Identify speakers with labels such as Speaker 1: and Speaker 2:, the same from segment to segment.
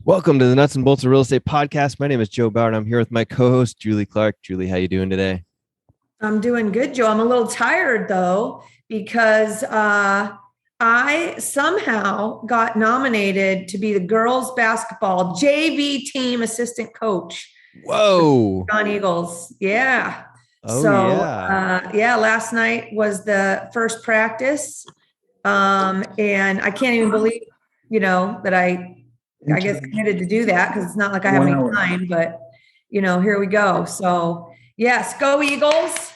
Speaker 1: Welcome to the Nuts and Bolts of Real Estate podcast. My name is Joe Bauer, and I'm here with my co-host, Julie Clark. Julie, how you doing today?
Speaker 2: I'm doing good, Joe. I'm a little tired, though, because I somehow got nominated to be the girls' basketball JV team assistant coach.
Speaker 1: Whoa.
Speaker 2: On Eagles. Yeah.
Speaker 1: Oh, yeah.
Speaker 2: Last night was the first practice. And I can't even believe, that I guess committed to do that because it's not like I have any time, but here we go. So yes, go Eagles.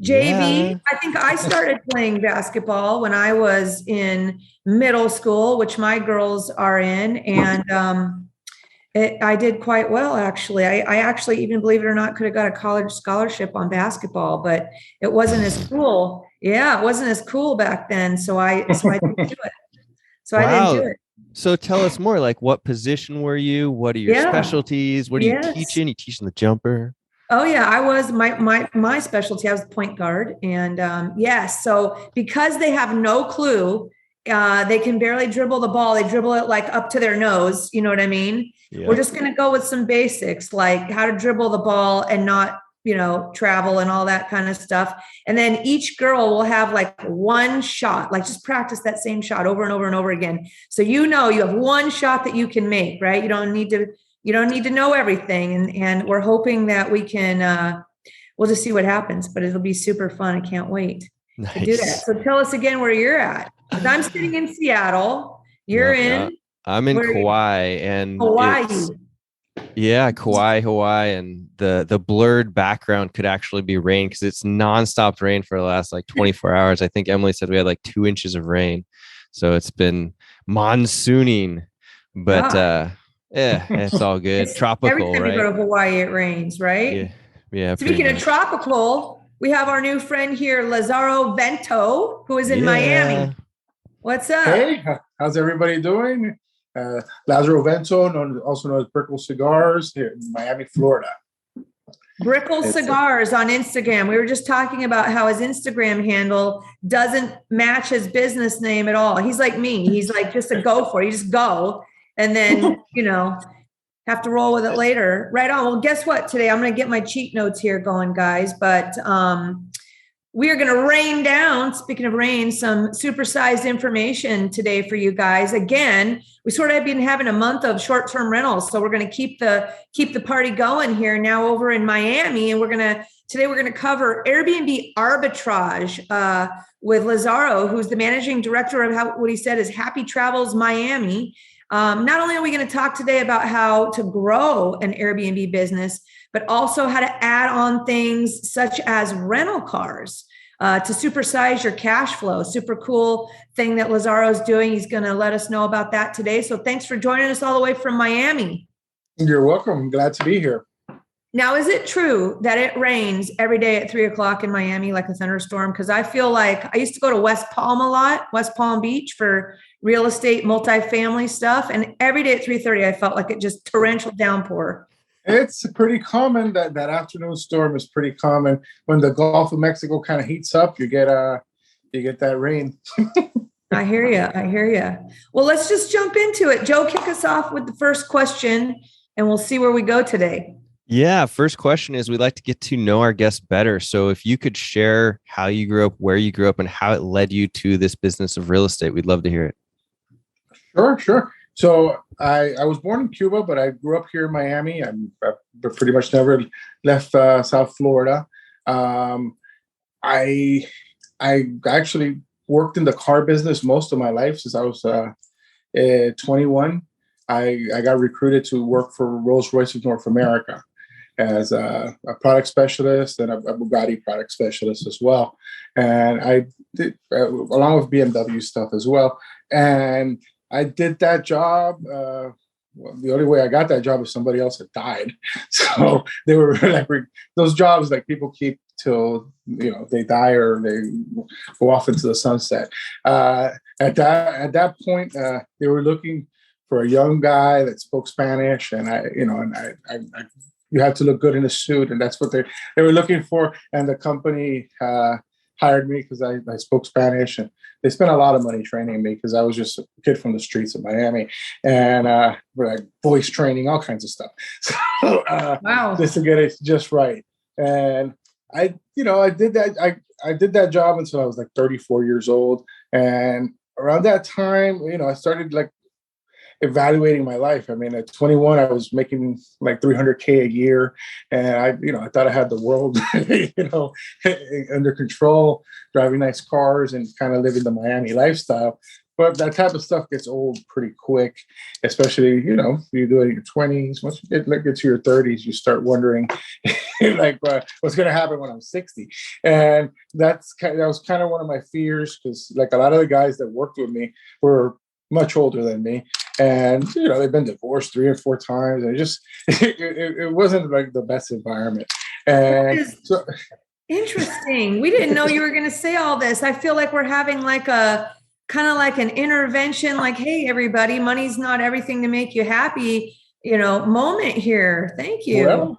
Speaker 2: JV.
Speaker 1: Yeah.
Speaker 2: I think I started playing basketball when I was in middle school, which my girls are in. And I did quite well, actually. I actually, even believe it or not, could have got a college scholarship on basketball, but it wasn't as cool. Yeah, it wasn't as cool back then. So I didn't do it. So I didn't do it.
Speaker 1: So tell us more, like what position were you? What are your specialties? What are you teaching? You teaching the jumper?
Speaker 2: Oh yeah, I was my specialty. I was the point guard. And yes, so because they have no clue, they can barely dribble the ball. They dribble it like up to their nose. You know what I mean? Yep. We're just going to go with some basics, like how to dribble the ball and not, travel and all that kind of stuff. And then each girl will have like one shot, like just practice that same shot over and over and over again. So, you have one shot that you can make, right? You don't need to know everything. And we're hoping that we can, we'll just see what happens, but it'll be super fun. I can't wait to do that. So tell us again where you're at. I'm sitting in Seattle. You're in.
Speaker 1: I'm in Kauai, and
Speaker 2: Hawaii.
Speaker 1: Kauai, Hawaii, and the blurred background could actually be rain because it's nonstop rain for the last like 24 hours. I think Emily said we had like 2 inches of rain, so it's been monsooning. But it's all good. Tropical,
Speaker 2: every time
Speaker 1: right?
Speaker 2: you go to Hawaii, it rains, right?
Speaker 1: Yeah.
Speaker 2: Speaking of tropical, we have our new friend here, Lazaro Vento, who is in Miami. What's up?
Speaker 3: Hey, how's everybody doing? Lazaro Vento, also known as Brickle Cigars, here in Miami, Florida.
Speaker 2: Brickle Cigars on Instagram. We were just talking about how his Instagram handle doesn't match his business name at all. He's like me. He's like just a go for it. You just go and then, have to roll with it later. Right on. Well, guess what? Today I'm going to get my cheat notes here going, guys. But we are going to rain down, speaking of rain, some supersized information today for you guys. Again, we sort of have been having a month of short-term rentals, so we're going to keep the party going here now over in Miami, and today we're going to cover Airbnb arbitrage with Lazaro, who's the managing director of what he said is Happy Travels Miami. Not only are we going to talk today about how to grow an Airbnb business, but also how to add on things such as rental cars to supersize your cash flow. Super cool thing that Lazaro's doing. He's going to let us know about that today. So thanks for joining us all the way from Miami.
Speaker 3: You're welcome. I'm glad to be here.
Speaker 2: Now, is it true that it rains every day at 3:00 in Miami like a thunderstorm? Because I feel like I used to go to West Palm Beach for real estate, multifamily stuff. And every day at 3:30, I felt like it just torrential downpour.
Speaker 3: It's pretty common that afternoon storm is pretty common. When the Gulf of Mexico kind of heats up, you get that rain.
Speaker 2: I hear you. Well, let's just jump into it. Joe, kick us off with the first question, and we'll see where we go today.
Speaker 1: Yeah. First question is we'd like to get to know our guests better. So if you could share how you grew up, where you grew up, and how it led you to this business of real estate, we'd love to hear it.
Speaker 3: Sure. So I was born in Cuba, but I grew up here in Miami. I pretty much never left South Florida. I actually worked in the car business most of my life since I was 21. I got recruited to work for Rolls-Royce of North America as a product specialist and a Bugatti product specialist as well. And I did, along with BMW stuff as well. And I did that job. The only way I got that job is somebody else had died. So they were like those jobs like people keep till they die or they go off into the sunset. At that point, they were looking for a young guy that spoke Spanish, and you had to look good in a suit, and that's what they were looking for. And the company hired me because I spoke Spanish, and they spent a lot of money training me because I was just a kid from the streets of Miami, and like voice training, all kinds of stuff. So
Speaker 2: Wow.
Speaker 3: just to get it just right. And I did that. I did that job until I was like 34 years old. And around that time, I started like evaluating my life. I mean, at 21, I was making like 300K a year, and I thought I had the world, under control, driving nice cars and kind of living the Miami lifestyle. But that type of stuff gets old pretty quick, especially, you do it in your 20s. Once you get to your 30s, you start wondering, like, what's going to happen when I'm 60? And that was kind of one of my fears, because like a lot of the guys that worked with me were much older than me. And, they've been divorced 3 or 4 times. And it wasn't like the best environment. And so
Speaker 2: interesting. We didn't know you were going to say all this. I feel like we're having like a kind of like an intervention, like, hey, everybody, money's not everything to make you happy, moment here. Thank you.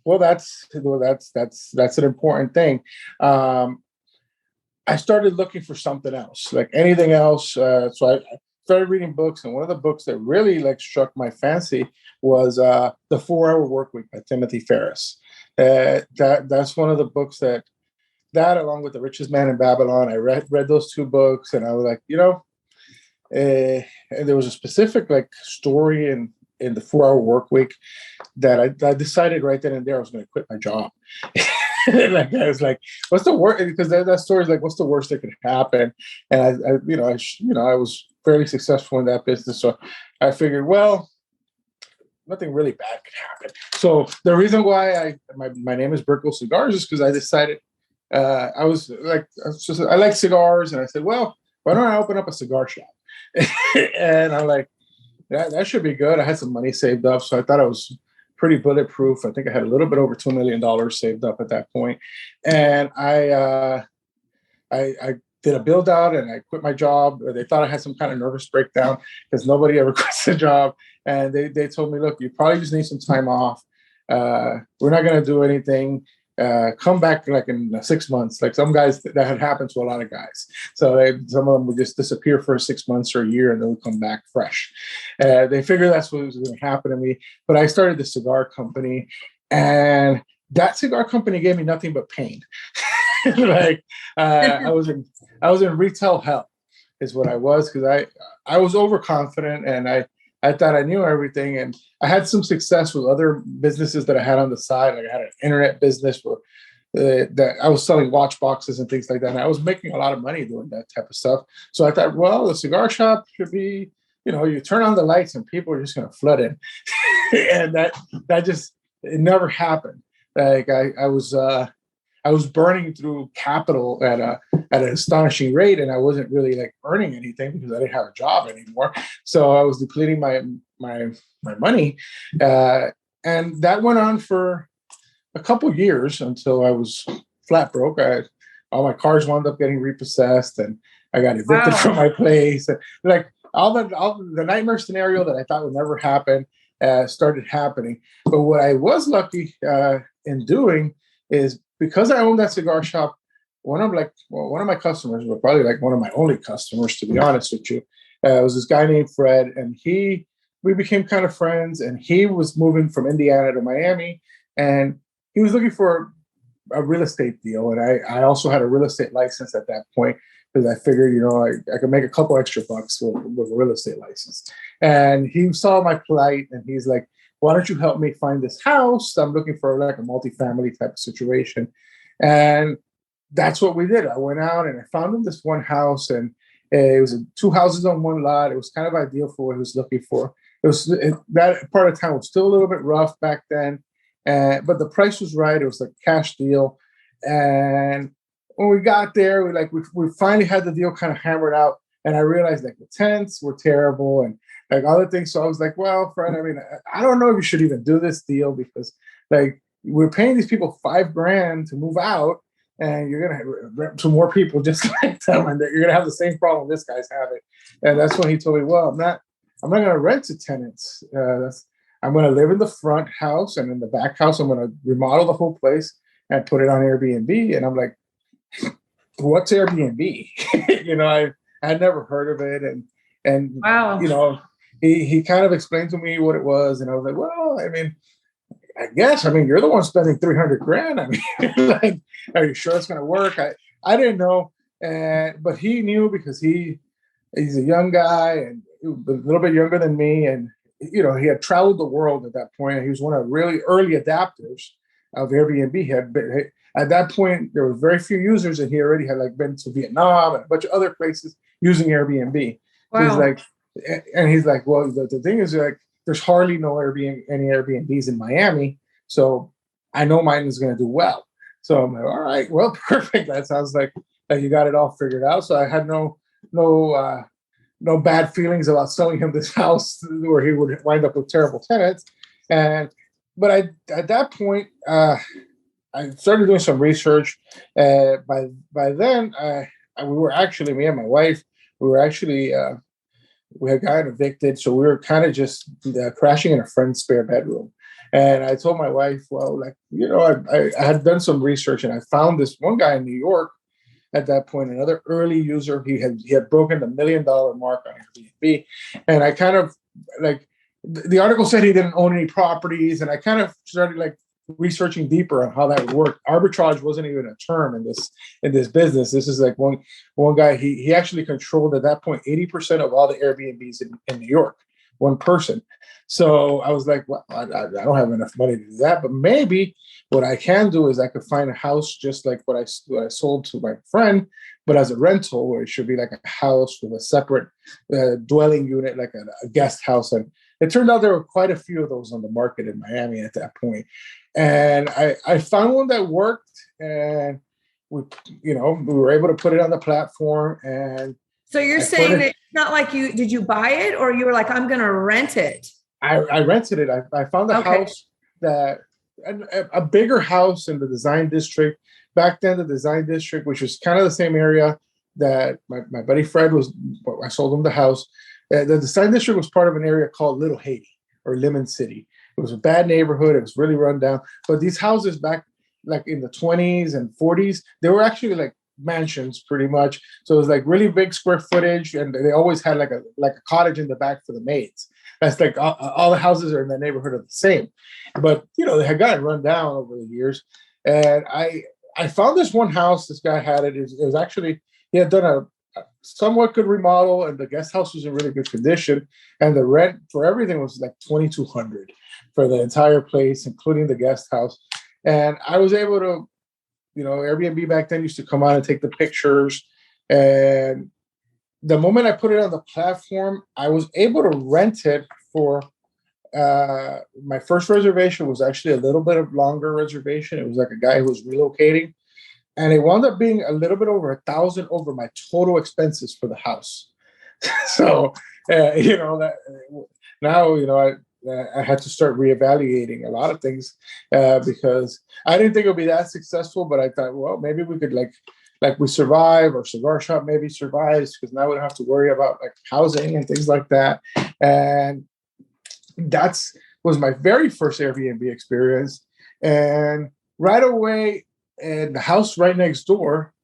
Speaker 3: Well, that's an important thing. I started looking for something else, like anything else. So I started reading books, and one of the books that really like struck my fancy was The 4-Hour Workweek by Timothy Ferriss. That's one of the books that along with The Richest Man in Babylon, I read those 2 books, and I was like, and there was a specific like story in the 4-Hour Workweek that I decided right then and there I was going to quit my job. Like I was like, what's the worst? Because that story is like, what's the worst that could happen? And I was fairly successful in that business, so I figured, well, nothing really bad could happen. So the reason why my name is Brickle Cigars is because I decided I like cigars, and I said, well, why don't I open up a cigar shop? And I'm like, that should be good. I had some money saved up, so I thought I was pretty bulletproof. I think I had a little bit over $2 million saved up at that point. And I did a build out, and I quit my job. They thought I had some kind of nervous breakdown because nobody ever quits a job. And they told me, look, you probably just need some time off. We're not going to do anything. Come back like in 6 months. Like some guys, that had happened to a lot of guys. So some of them would just disappear for 6 months or a year, and then would come back fresh. They figured that's what was going to happen to me. But I started the cigar company, and that cigar company gave me nothing but pain. Like I was in retail hell, is what I was, because I was overconfident, and I thought I knew everything, and I had some success with other businesses that I had on the side. Like I had an internet business where that I was selling watch boxes and things like that. And I was making a lot of money doing that type of stuff. So I thought, well, the cigar shop should be, you turn on the lights and people are just going to flood in. And that just, it never happened. Like I was burning through capital at an astonishing rate, and I wasn't really like earning anything because I didn't have a job anymore. So I was depleting my money, and that went on for a couple years until I was flat broke. All my cars wound up getting repossessed, and I got evicted from my place. And like all the nightmare scenario that I thought would never happen started happening. But what I was lucky in doing is, because I owned that cigar shop, one of my customers, were probably like one of my only customers, to be honest with you, was this guy named Fred, and we became kind of friends, and he was moving from Indiana to Miami, and he was looking for a real estate deal, and I also had a real estate license at that point, because I figured, I could make a couple extra bucks with a real estate license. And he saw my plight, and he's like, why don't you help me find this house? I'm looking for like a multifamily type of situation. And that's what we did. I went out and I found him this one house, and it was 2 houses on one lot. It was kind of ideal for what he was looking for. That part of town was still a little bit rough back then, but the price was right. It was like a cash deal. And when we got there, we finally had the deal kind of hammered out. And I realized like the tenants were terrible, and like other things. So I was like, well, Fred, I mean, I don't know if you should even do this deal, because like we're paying these people $5,000 to move out, and you're going to rent to more people just like them, and you're going to have the same problem this guy's having. And that's when he told me, well, I'm not going to rent to tenants. I'm going to live in the front house, and in the back house, I'm going to remodel the whole place and put it on Airbnb. And I'm like, what's Airbnb? I had never heard of it, and
Speaker 2: Wow.
Speaker 3: he kind of explained to me what it was, and I was like, well, I mean, I guess, I mean, you're the one spending 300 grand. I mean, like, are you sure it's going to work? I didn't know, but he knew because he's a young guy and a little bit younger than me, and he had traveled the world at that point. He was one of the really early adapters of Airbnb. He had been, at that point, there were very few users, and he already had like been to Vietnam and a bunch of other places using Airbnb. So
Speaker 2: Wow.
Speaker 3: he's like, well, the thing is, like, there's hardly any Airbnbs in Miami, so I know mine is going to do well. So I'm like, all right, well, perfect. That sounds like you got it all figured out. So I had no bad feelings about selling him this house where he would wind up with terrible tenants. But at that point, I started doing some research. By then, we were actually, me and my wife, we were actually we had gotten evicted, so we were kind of just crashing in a friend's spare bedroom. And I told my wife, well, like, I had done some research, and I found this one guy in New York at that point, another early user. He had broken the $1 million mark on Airbnb, and I kind of, like, the article said he didn't own any properties, and I kind of started like researching deeper on how that would work. Arbitrage wasn't even a term in this business. This is like one guy. He actually controlled at that point 80% of all the Airbnbs in New York. One person. So I was like, well, I don't have enough money to do that, but maybe what I can do is I could find a house just like what I sold to my friend, but as a rental, where it should be like a house with a separate dwelling unit, like a guest house. And it turned out there were quite a few of those on the market in Miami at that point. And I found one that worked, and we were able to put it on the platform. And
Speaker 2: so you're saying that it's not like did you buy it, or you were like, I'm going to rent it?
Speaker 3: I rented it. I found a house a bigger house in the design district. Back then, the design district, which was kind of the same area that my buddy Fred was, I sold him the house. The design district was part of an area called Little Haiti or Lemon City. It was a bad neighborhood. It was really run down. But these houses back like in the 20s and 40s, they were actually like mansions pretty much. So it was like really big square footage, and they always had like a cottage in the back for the maids. That's like all the houses are in that neighborhood are the same. But they had gotten run down over the years. And I found this one house. This guy had it. It was actually, he had done a somewhat good remodel, and the guest house was in really good condition. And the rent for everything was like $2,200 for the entire place, including the guest house. And I was able to, Airbnb back then used to come out and take the pictures. And the moment I put it on the platform, I was able to rent it for my first reservation was actually a little bit of longer reservation. It was like a guy who was relocating, and it wound up being a little bit over $1,000 over my total expenses for the house. So, that now, I had to start reevaluating a lot of things because I didn't think it would be that successful, but I thought, well, maybe we could like we survive, or cigar shop maybe survives, because now we don't have to worry about like housing and things like that. And was my very first Airbnb experience. And right away, and the house right next door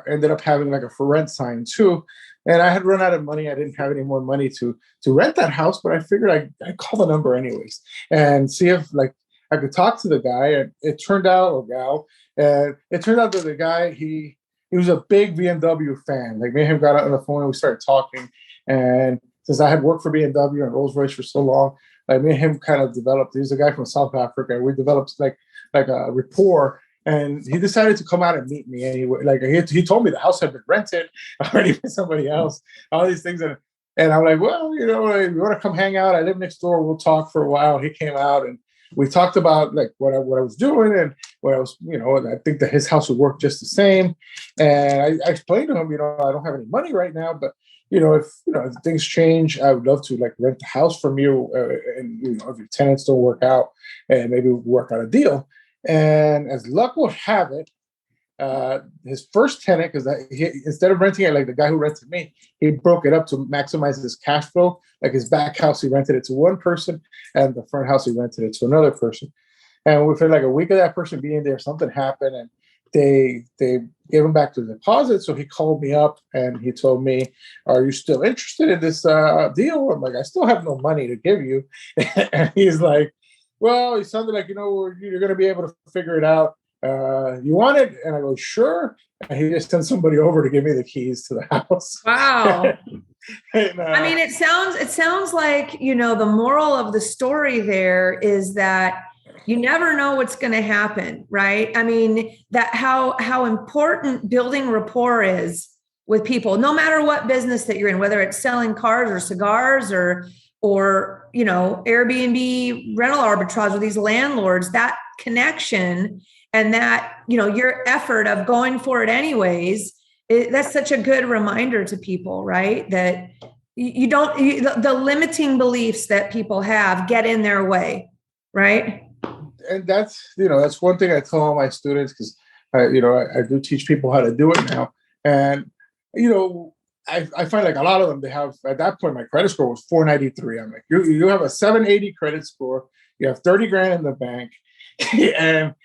Speaker 3: ended up having like a for rent sign too. And I had run out of money. I didn't have any more money to rent that house, but I figured I'd call the number anyways and see if like I could talk to the guy. And it turned out, or gal, and it turned out that the guy, he was a big BMW fan. Like, me and him got out on the phone and we started talking. And since I had worked for BMW and Rolls-Royce for so long, like, me and him kind of developed. He was a guy from South Africa. We developed like a rapport. And he decided to come out and meet me anyway. Like, he told me the house had been rented already by somebody else, all these things. And I'm like, well, you want to come hang out? I live next door. We'll talk for a while. He came out and we talked about like what I was doing and what I was, and I think that his house would work just the same. And I explained to him, I don't have any money right now, but if things change, I would love to like rent the house from you. And if your tenants don't work out, and maybe we'll work out a deal. And as luck will have it, his first tenant, because instead of renting it like the guy who rented me, he broke it up to maximize his cash flow. Like, his back house, he rented it to one person, and the front house, he rented it to another person. And within like a week of that person being there, something happened, and they gave him back the deposit. So he called me up and he told me, "Are you still interested in this deal?" I'm like, "I still have no money to give you." And he's like, "Well," he sounded like, "you're going to be able to figure it out. You want it?" And I go, "Sure." And he just sent somebody over to give me the keys to the house.
Speaker 2: Wow.
Speaker 3: And,
Speaker 2: I mean, it sounds like, the moral of the story there is that you never know what's going to happen, right? I mean, that how important building rapport is with people, no matter what business that you're in, whether it's selling cars or cigars or Airbnb rental arbitrage with these landlords, that connection and that, your effort of going for it anyways, that's such a good reminder to people, right? That the limiting beliefs that people have get in their way, right?
Speaker 3: And that's one thing I tell all my students, because I do teach people how to do it now. And I find like a lot of them, they have, at that point my credit score was 493. I'm like, you have a 780 credit score, you have 30 grand in the bank, and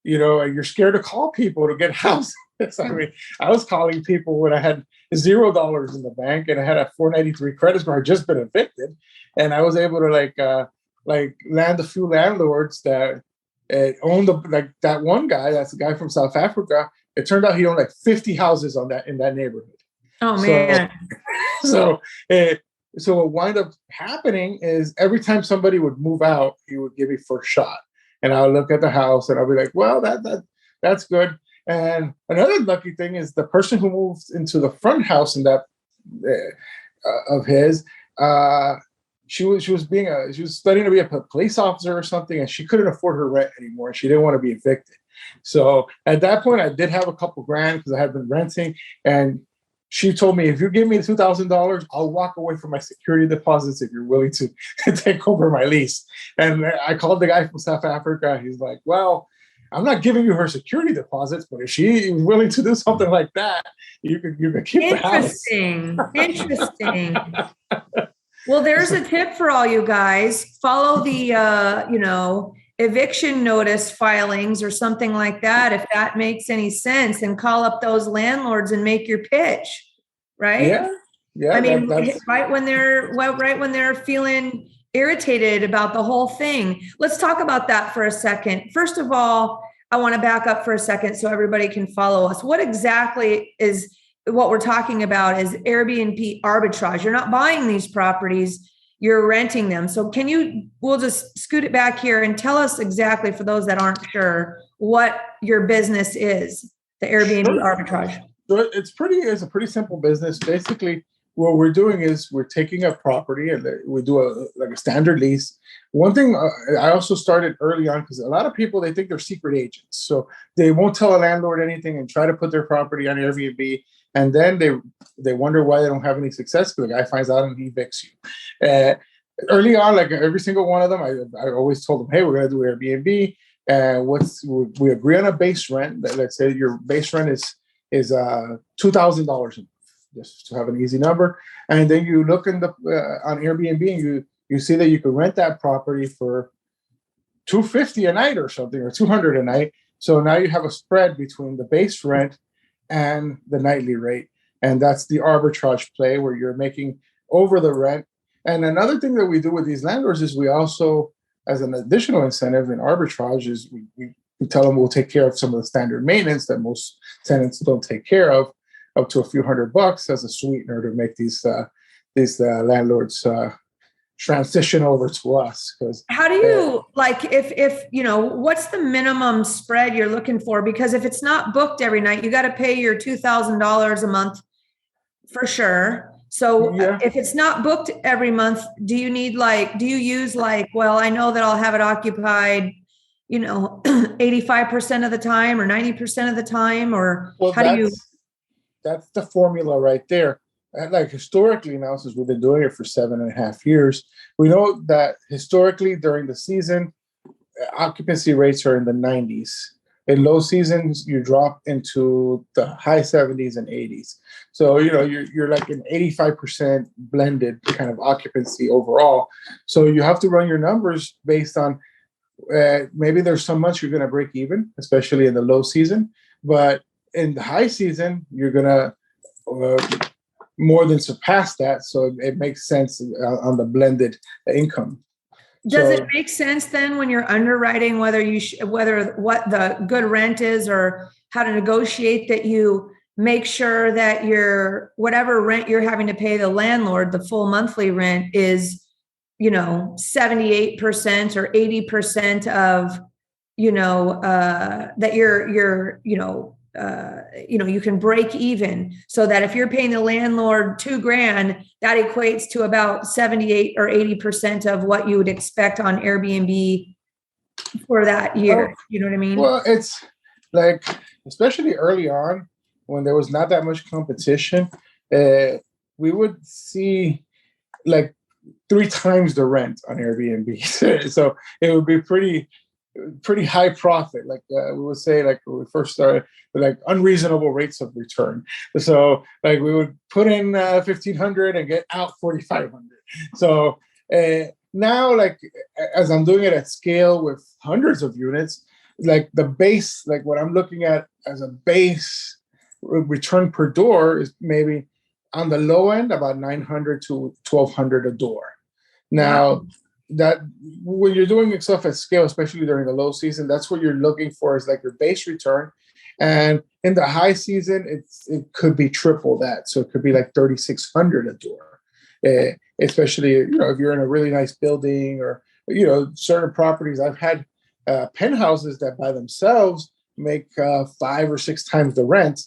Speaker 3: you're scared to call people to get houses. I mean, I was calling people when I had $0 in the bank and I had a 493 credit score. I had just been evicted, and I was able to land a few landlords that owned that one guy. That's the guy from South Africa. It turned out he owned like 50 houses in that neighborhood.
Speaker 2: Oh man!
Speaker 3: So what wound up happening is every time somebody would move out, he would give me first shot, and I would look at the house and I'll be like, "Well, that's good." And another lucky thing is the person who moved into the front house in that of his, she was studying to be a police officer or something, and she couldn't afford her rent anymore, and she didn't want to be evicted. So at that point, I did have a couple grand because I had been renting, and she told me, "If you give me $2,000, I'll walk away from my security deposits if you're willing to take over my lease." And I called the guy from South Africa. He's like, "Well, I'm not giving you her security deposits, but if she is willing to do something like that, you could keep the house."
Speaker 2: Interesting. Well, there's a tip for all you guys. Follow the eviction notice filings or something like that, if that makes any sense, and call up those landlords and make your pitch, right?
Speaker 3: Yeah.
Speaker 2: I mean, right when they're feeling irritated about the whole thing. Let's talk about that for a second. First of all, I want to back up for a second so everybody can follow us. What exactly is what we're talking about is Airbnb arbitrage. You're not buying these properties, you're renting them. So we'll just scoot it back here and tell us exactly, for those that aren't sure, what your business is, the Airbnb arbitrage.
Speaker 3: So it's a pretty simple business. Basically, what we're doing is we're taking a property and we do a standard lease. One thing I also started early on, because a lot of people, they think they're secret agents. So they won't tell a landlord anything and try to put their property on Airbnb. And then they wonder why they don't have any success, because the guy finds out and he evicts you. Early on, like every single one of them, I always told them, "Hey, we're going to do Airbnb. We agree on a base rent. Let's say your base rent is $2,000 a month, just to have an easy number. And then you look on Airbnb and you see that you can rent that property for $250 a night or something, or $200 a night. So now you have a spread between the base rent and the nightly rate. And that's the arbitrage play, where you're making over the rent. And another thing that we do with these landlords is we also, as an additional incentive in arbitrage, is we tell them we'll take care of some of the standard maintenance that most tenants don't take care of, up to a few $100 as a sweetener to make these landlords transition over to us. Because
Speaker 2: how do you if what's the minimum spread you're looking for? Because if it's not booked every night, you got to pay your $2,000 a month for sure. So if it's not booked every month, do you use well, I know that I'll have it occupied 85% of the time or 90% of the time, or
Speaker 3: that's the formula right there. Like historically now, since we've been doing it for 7.5 years, we know that historically during the season, occupancy rates are in the 90s. In low seasons, you drop into the high 70s and 80s. So, you're like an 85% blended kind of occupancy overall. So you have to run your numbers based on maybe there's some months you're going to break even, especially in the low season. But in the high season, you're gonna more than surpass that. So it makes sense on the blended income.
Speaker 2: Does it make sense then when you're underwriting whether whether what the good rent is or how to negotiate, that you make sure that your whatever rent you're having to pay the landlord, the full monthly rent is, 78% or 80% of, that you can break even, so that if you're paying the landlord $2,000, that equates to about 78 or 80% of what you would expect on Airbnb for that year. You know what I mean?
Speaker 3: Well, it's like, especially early on when there was not that much competition, we would see like 3 times the rent on Airbnb. So it would be pretty high profit. Like we would say, like when we first started, like unreasonable rates of return. So like we would put in 1,500 and get out 4,500. So now, like as I'm doing it at scale with hundreds of units, like the base, like what I'm looking at as a base return per door is maybe on the low end about 900 to 1,200 a door. Now, that when you're doing stuff at scale, especially during the low season, that's what you're looking for, is like your base return. And in the high season, it could be triple that. So it could be like 3,600 a door, especially, if you're in a really nice building, or, certain properties. I've had penthouses that by themselves make 5 or 6 times the rent,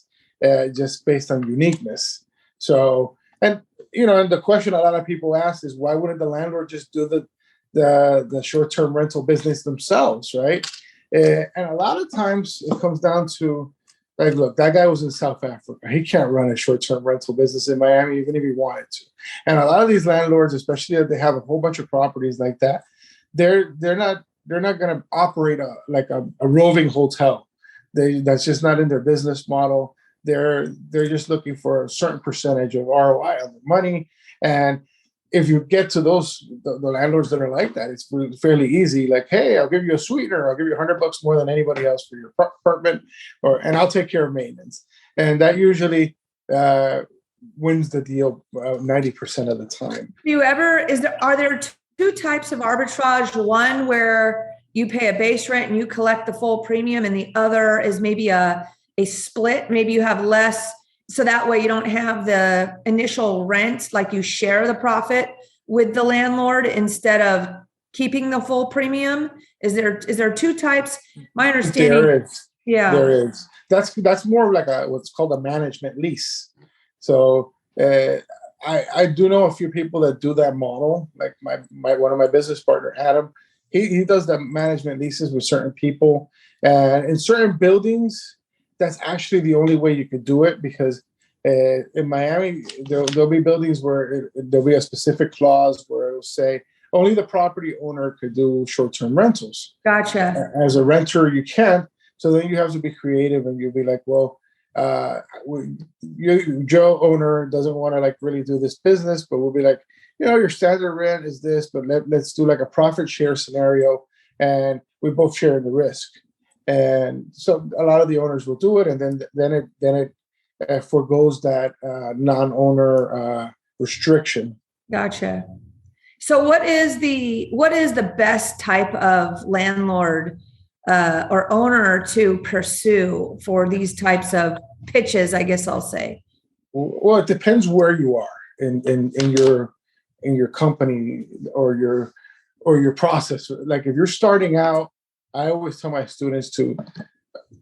Speaker 3: just based on uniqueness. So, and the question a lot of people ask is, why wouldn't the landlord just do the short-term rental business themselves, right? And a lot of times it comes down to, like, look, that guy was in South Africa. He can't run a short-term rental business in Miami, even if he wanted to. And a lot of these landlords, especially if they have a whole bunch of properties like that, they're not going to operate a roving hotel. That's just not in their business model. They're just looking for a certain percentage of ROI on the money. And if you get to the landlords that are like that, it's fairly easy. Like, hey, I'll give you a sweetener. I'll give you $100 more than anybody else for your apartment, and I'll take care of maintenance. And that usually wins the deal 90% of the time.
Speaker 2: Are there 2 types of arbitrage? One where you pay a base rent and you collect the full premium, and the other is maybe a split. Maybe you have less, so that way you don't have the initial rent, like you share the profit with the landlord instead of keeping the full premium. Is there 2 types? My understanding.
Speaker 3: There is.
Speaker 2: Yeah.
Speaker 3: There is. That's more like what's called a management lease. So I do know a few people that do that model. Like one of my business partner, Adam, he does the management leases with certain people, and in certain buildings, that's actually the only way you could do it, because in Miami, there'll be buildings where there'll be a specific clause where it'll say only the property owner could do short-term rentals.
Speaker 2: Gotcha.
Speaker 3: As a renter, you can't. So then you have to be creative, and you'll be like, well, Joe owner doesn't want to like really do this business, but we'll be like, your standard rent is this, but let's do like a profit share scenario, and we both share the risk. And so a lot of the owners will do it, and then it forgoes that non-owner restriction.
Speaker 2: Gotcha. So what is the best type of landlord or owner to pursue for these types of pitches, I guess I'll say?
Speaker 3: Well, it depends where you are in your company or your process. Like if you're starting out, I always tell my students to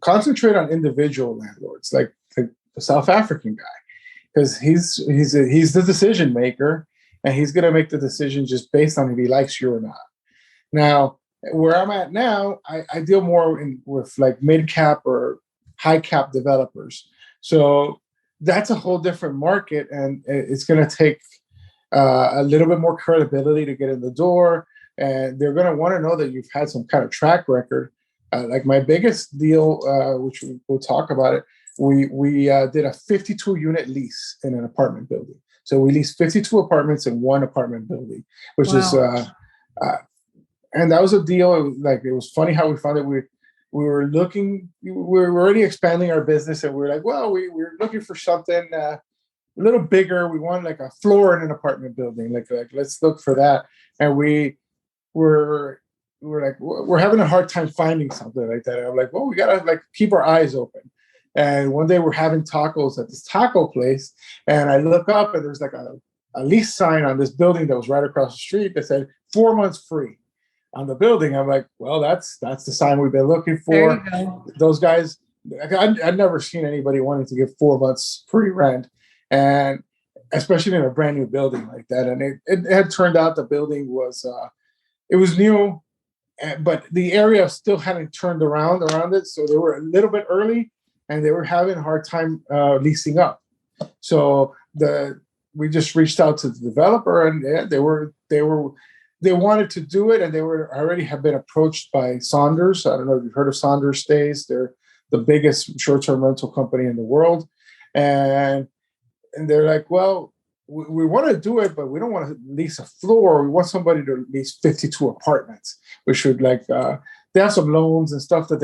Speaker 3: concentrate on individual landlords, like the South African guy, because he's the decision maker, and he's going to make the decision just based on if he likes you or not. Now, where I'm at now, I deal more with like mid cap or high cap developers. So that's a whole different market, and it's going to take a little bit more credibility to get in the door. And they're going to want to know that you've had some kind of track record. Like my biggest deal, which we'll talk about it, we did a 52 unit lease in an apartment building. So we leased 52 apartments in one apartment building, which is, and that was a deal. It was funny how we found it. we were already expanding our business, and we were like, well, we're looking for something a little bigger. We want like a floor in an apartment building. Like let's look for that. And were like, we're having a hard time finding something like that. And I'm like, well, we gotta like keep our eyes open. And one day we're having tacos at this taco place, and I look up and there's like a lease sign on this building that was right across the street that said 4 months free on the building. I'm like, well, that's the sign we've been looking for.
Speaker 2: There you go.
Speaker 3: Those guys, I'd never seen anybody wanting to give 4 months free rent, and especially in a brand new building like that. And it had turned out the building was it was new, but the area still hadn't turned around it, so they were a little bit early, and they were having a hard time leasing up. So we just reached out to the developer, and they wanted to do it, and they were already have been approached by Saunders. I don't know if you've heard of Saunders Stays. They're the biggest short-term rental company in the world, and they're like, well, we want to do it, but we don't want to lease a floor. We want somebody to lease 52 apartments. We should like they have some loans and stuff that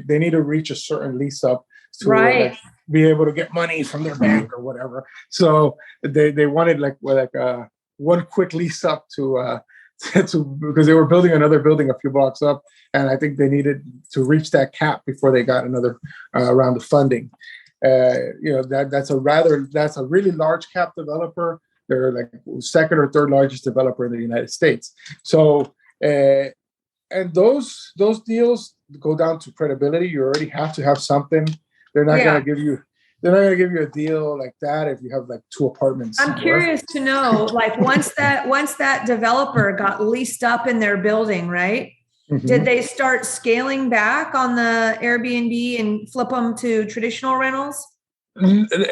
Speaker 3: they need to reach a certain lease up to like, be able to get money from their bank or whatever. So they wanted like one quick lease up to because they were building another building a few blocks up, and I think they needed to reach that cap before they got another round of funding. That's a really large cap developer. They're like second or third largest developer in the United States. So and those deals go down to credibility. You already have to have something. They're not going to give you a deal like that if you have like 2 apartments.
Speaker 2: I'm curious to know, like once that developer got leased up in their building, right? Mm-hmm. Did they start scaling back on the Airbnb and flip them to traditional rentals?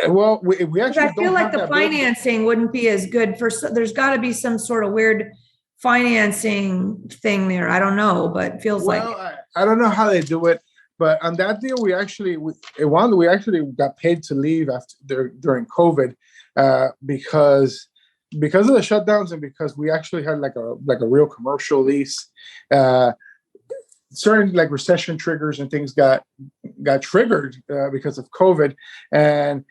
Speaker 3: Well, we actually. I
Speaker 2: feel like the financing wouldn't be as good there's got to be some sort of weird financing thing there. I don't know, but it feels like.
Speaker 3: I don't know how they do it, but on that deal, we actually got paid to leave during COVID because of the shutdowns, and because we actually had like a real commercial lease. Certain like recession triggers and things got triggered because of COVID, and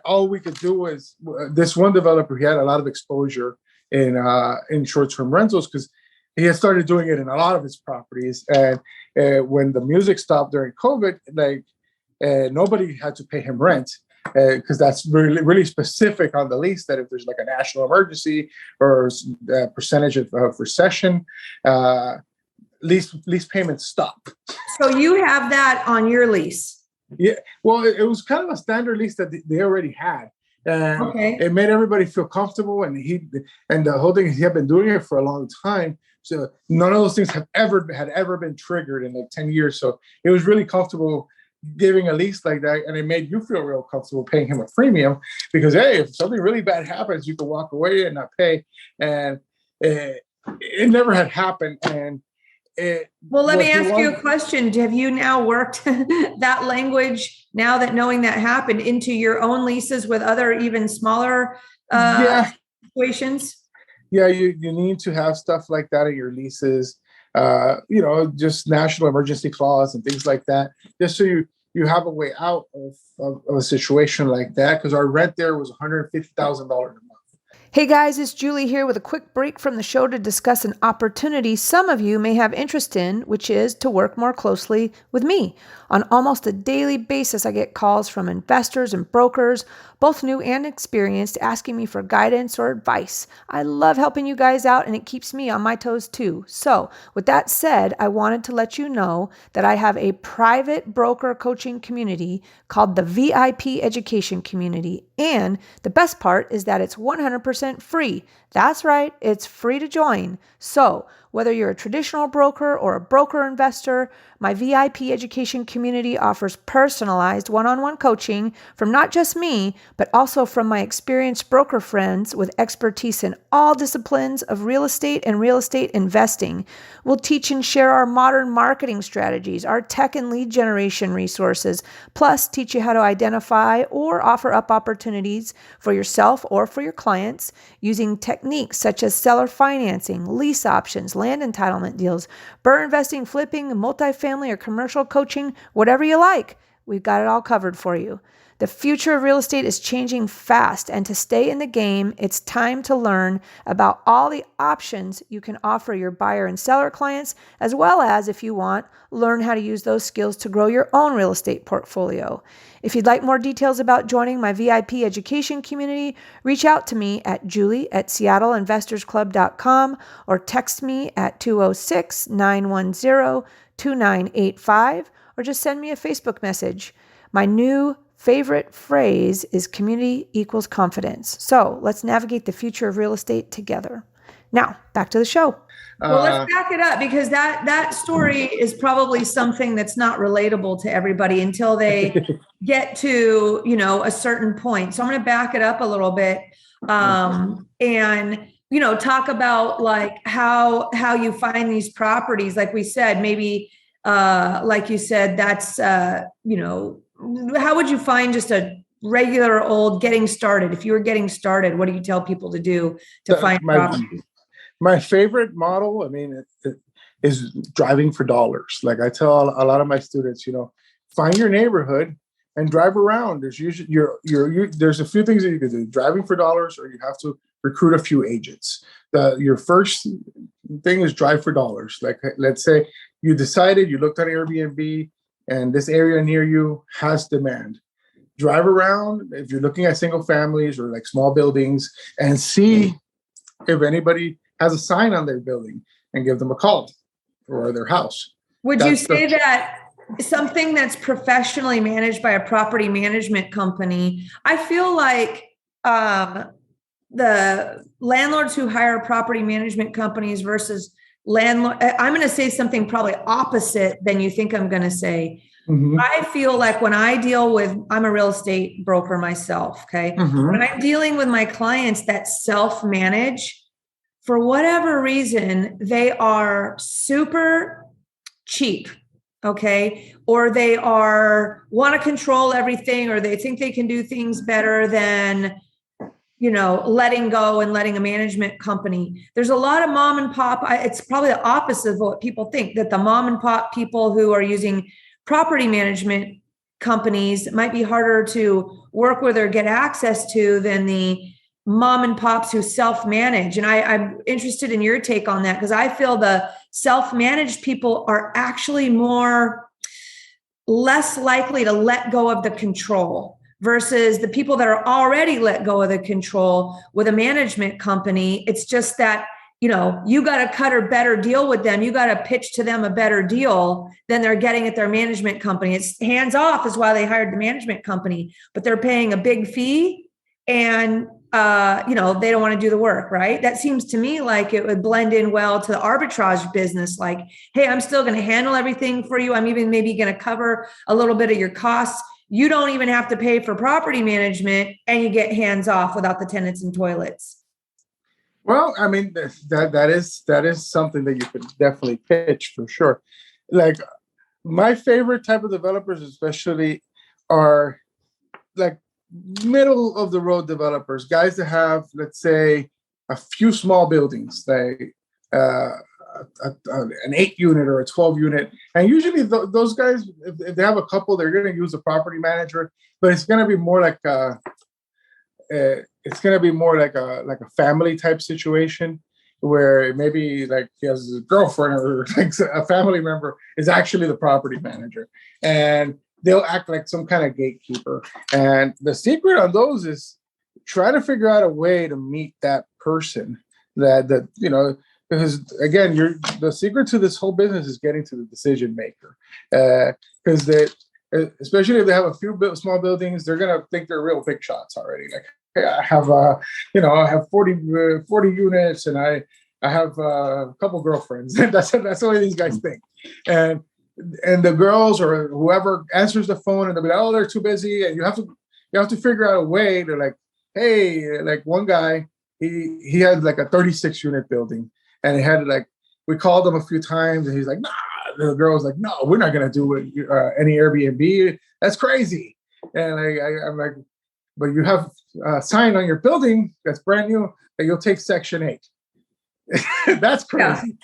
Speaker 3: all we could do was this one developer. He had a lot of exposure in short-term rentals because he had started doing it in a lot of his properties. And when the music stopped during COVID, like nobody had to pay him rent. Because that's really, really specific on the lease that if there's like a national emergency or a percentage of recession, lease payments stop.
Speaker 2: So you have that on your lease?
Speaker 3: Yeah. Well, it was kind of a standard lease that they already had. And It made everybody feel comfortable. And the whole thing, he had been doing it for a long time. So none of those things had ever been triggered in like 10 years. So it was really comfortable giving a lease like that. And it made you feel real comfortable paying him a premium because, hey, if something really bad happens, you can walk away and not pay. And it never had happened. And
Speaker 2: let me ask you a question. Have you now worked that language, now that knowing that happened, into your own leases with other even smaller situations?
Speaker 3: Yeah, you need to have stuff like that in your leases. Just national emergency clause and things like that, just so you have a way out of a situation like that. Because our rent there was $150,000 a month.
Speaker 4: Hey guys, it's Julie here with a quick break from the show to discuss an opportunity some of you may have interest in, which is to work more closely with me. On almost a daily basis, I get calls from investors and brokers, both new and experienced, asking me for guidance or advice. I love helping you guys out, and it keeps me on my toes too. So with that said, I wanted to let you know that I have a private broker coaching community called the VIP Education Community. And the best part is that it's 100% free. That's right, it's free to join. So whether you're a traditional broker or a broker investor, my VIP education community offers personalized one-on-one coaching from not just me, but also from my experienced broker friends with expertise in all disciplines of real estate and real estate investing. We'll teach and share our modern marketing strategies, our tech and lead generation resources, plus teach you how to identify or offer up opportunities for yourself or for your clients using techniques such as seller financing, lease options, deals, land entitlement deals, BRRRR investing, flipping, multifamily or commercial coaching, whatever you like. We've got it all covered for you. The future of real estate is changing fast, and to stay in the game, it's time to learn about all the options you can offer your buyer and seller clients, as well as, if you want, learn how to use those skills to grow your own real estate portfolio. If you'd like more details about joining my VIP education community, reach out to me at julie@seattleinvestorsclub.com or text me at 206-910-2985 or just send me a Facebook message. My new favorite phrase is community equals confidence. So let's navigate the future of real estate together. Now, back to the show.
Speaker 2: Well, let's back it up because that story is probably something that's not relatable to everybody until they get to, a certain point. So I'm going to back it up a little bit and, talk about like how you find these properties. Like we said, maybe like you said, that's, how would you find just a regular old getting started? If you were getting started, what do you tell people to do to find properties?
Speaker 3: My favorite model, is driving for dollars. Like I tell a lot of my students, find your neighborhood and drive around. There's usually there's a few things that you can do: driving for dollars, or you have to recruit a few agents. Your first thing is drive for dollars. Like let's say you decided, you looked at Airbnb, and this area near you has demand. Drive around if you're looking at single families or like small buildings and see if anybody has a sign on their building and give them a call or their house.
Speaker 2: Would you say that something that's professionally managed by a property management company, I feel like the landlords who hire property management companies versus landlord, I'm going to say something probably opposite than you think I'm going to say. Mm-hmm. I feel like when I deal with, I'm a real estate broker myself. Okay. Mm-hmm. When I'm dealing with my clients that self-manage, for whatever reason, they are super cheap. Okay. Or they want to control everything, or they think they can do things better than, letting go and letting a management company. There's a lot of mom and pop. It's probably the opposite of what people think, that the mom and pop people who are using property management companies might be harder to work with or get access to than the mom and pops who self-manage. And I'm interested in your take on that, because I feel the self-managed people are actually less likely to let go of the control versus the people that are already let go of the control with a management company. It's just that, you got to cut a better deal with them. You got to pitch to them a better deal than they're getting at their management company. It's hands off is why they hired the management company, but they're paying a big fee and, they don't want to do the work, right? That seems to me like it would blend in well to the arbitrage business. Like, hey, I'm still going to handle everything for you. I'm even maybe going to cover a little bit of your costs. You don't even have to pay for property management, and you get hands off without the tenants and toilets.
Speaker 3: Well, that is something that you could definitely pitch for sure. Like my favorite type of developers, especially, are like middle of the road developers, guys that have, let's say, a few small buildings, like an 8-unit or a 12-unit. And usually those guys, if they have a couple, they're going to use a property manager, but it's going to be more like a family type situation where maybe like he has a girlfriend or like a family member is actually the property manager, and they'll act like some kind of gatekeeper. And the secret on those is try to figure out a way to meet that person that because again, the secret to this whole business is getting to the decision maker. Because especially if they have a few small buildings, they're going to think they're real big shots already. Like, hey, I have 40 units and I have a couple girlfriends. That's the way these guys think. And the girls or whoever answers the phone and they'll be like, oh, they're too busy. And you have to figure out a way to like, hey, like one guy, he had like a 36 unit building, and he had like, we called him a few times and he's like, nah. The girl was like, no, we're not going to do any Airbnb. That's crazy. And I'm like, but you have a sign on your building that's brand new that you'll take Section 8. That's crazy.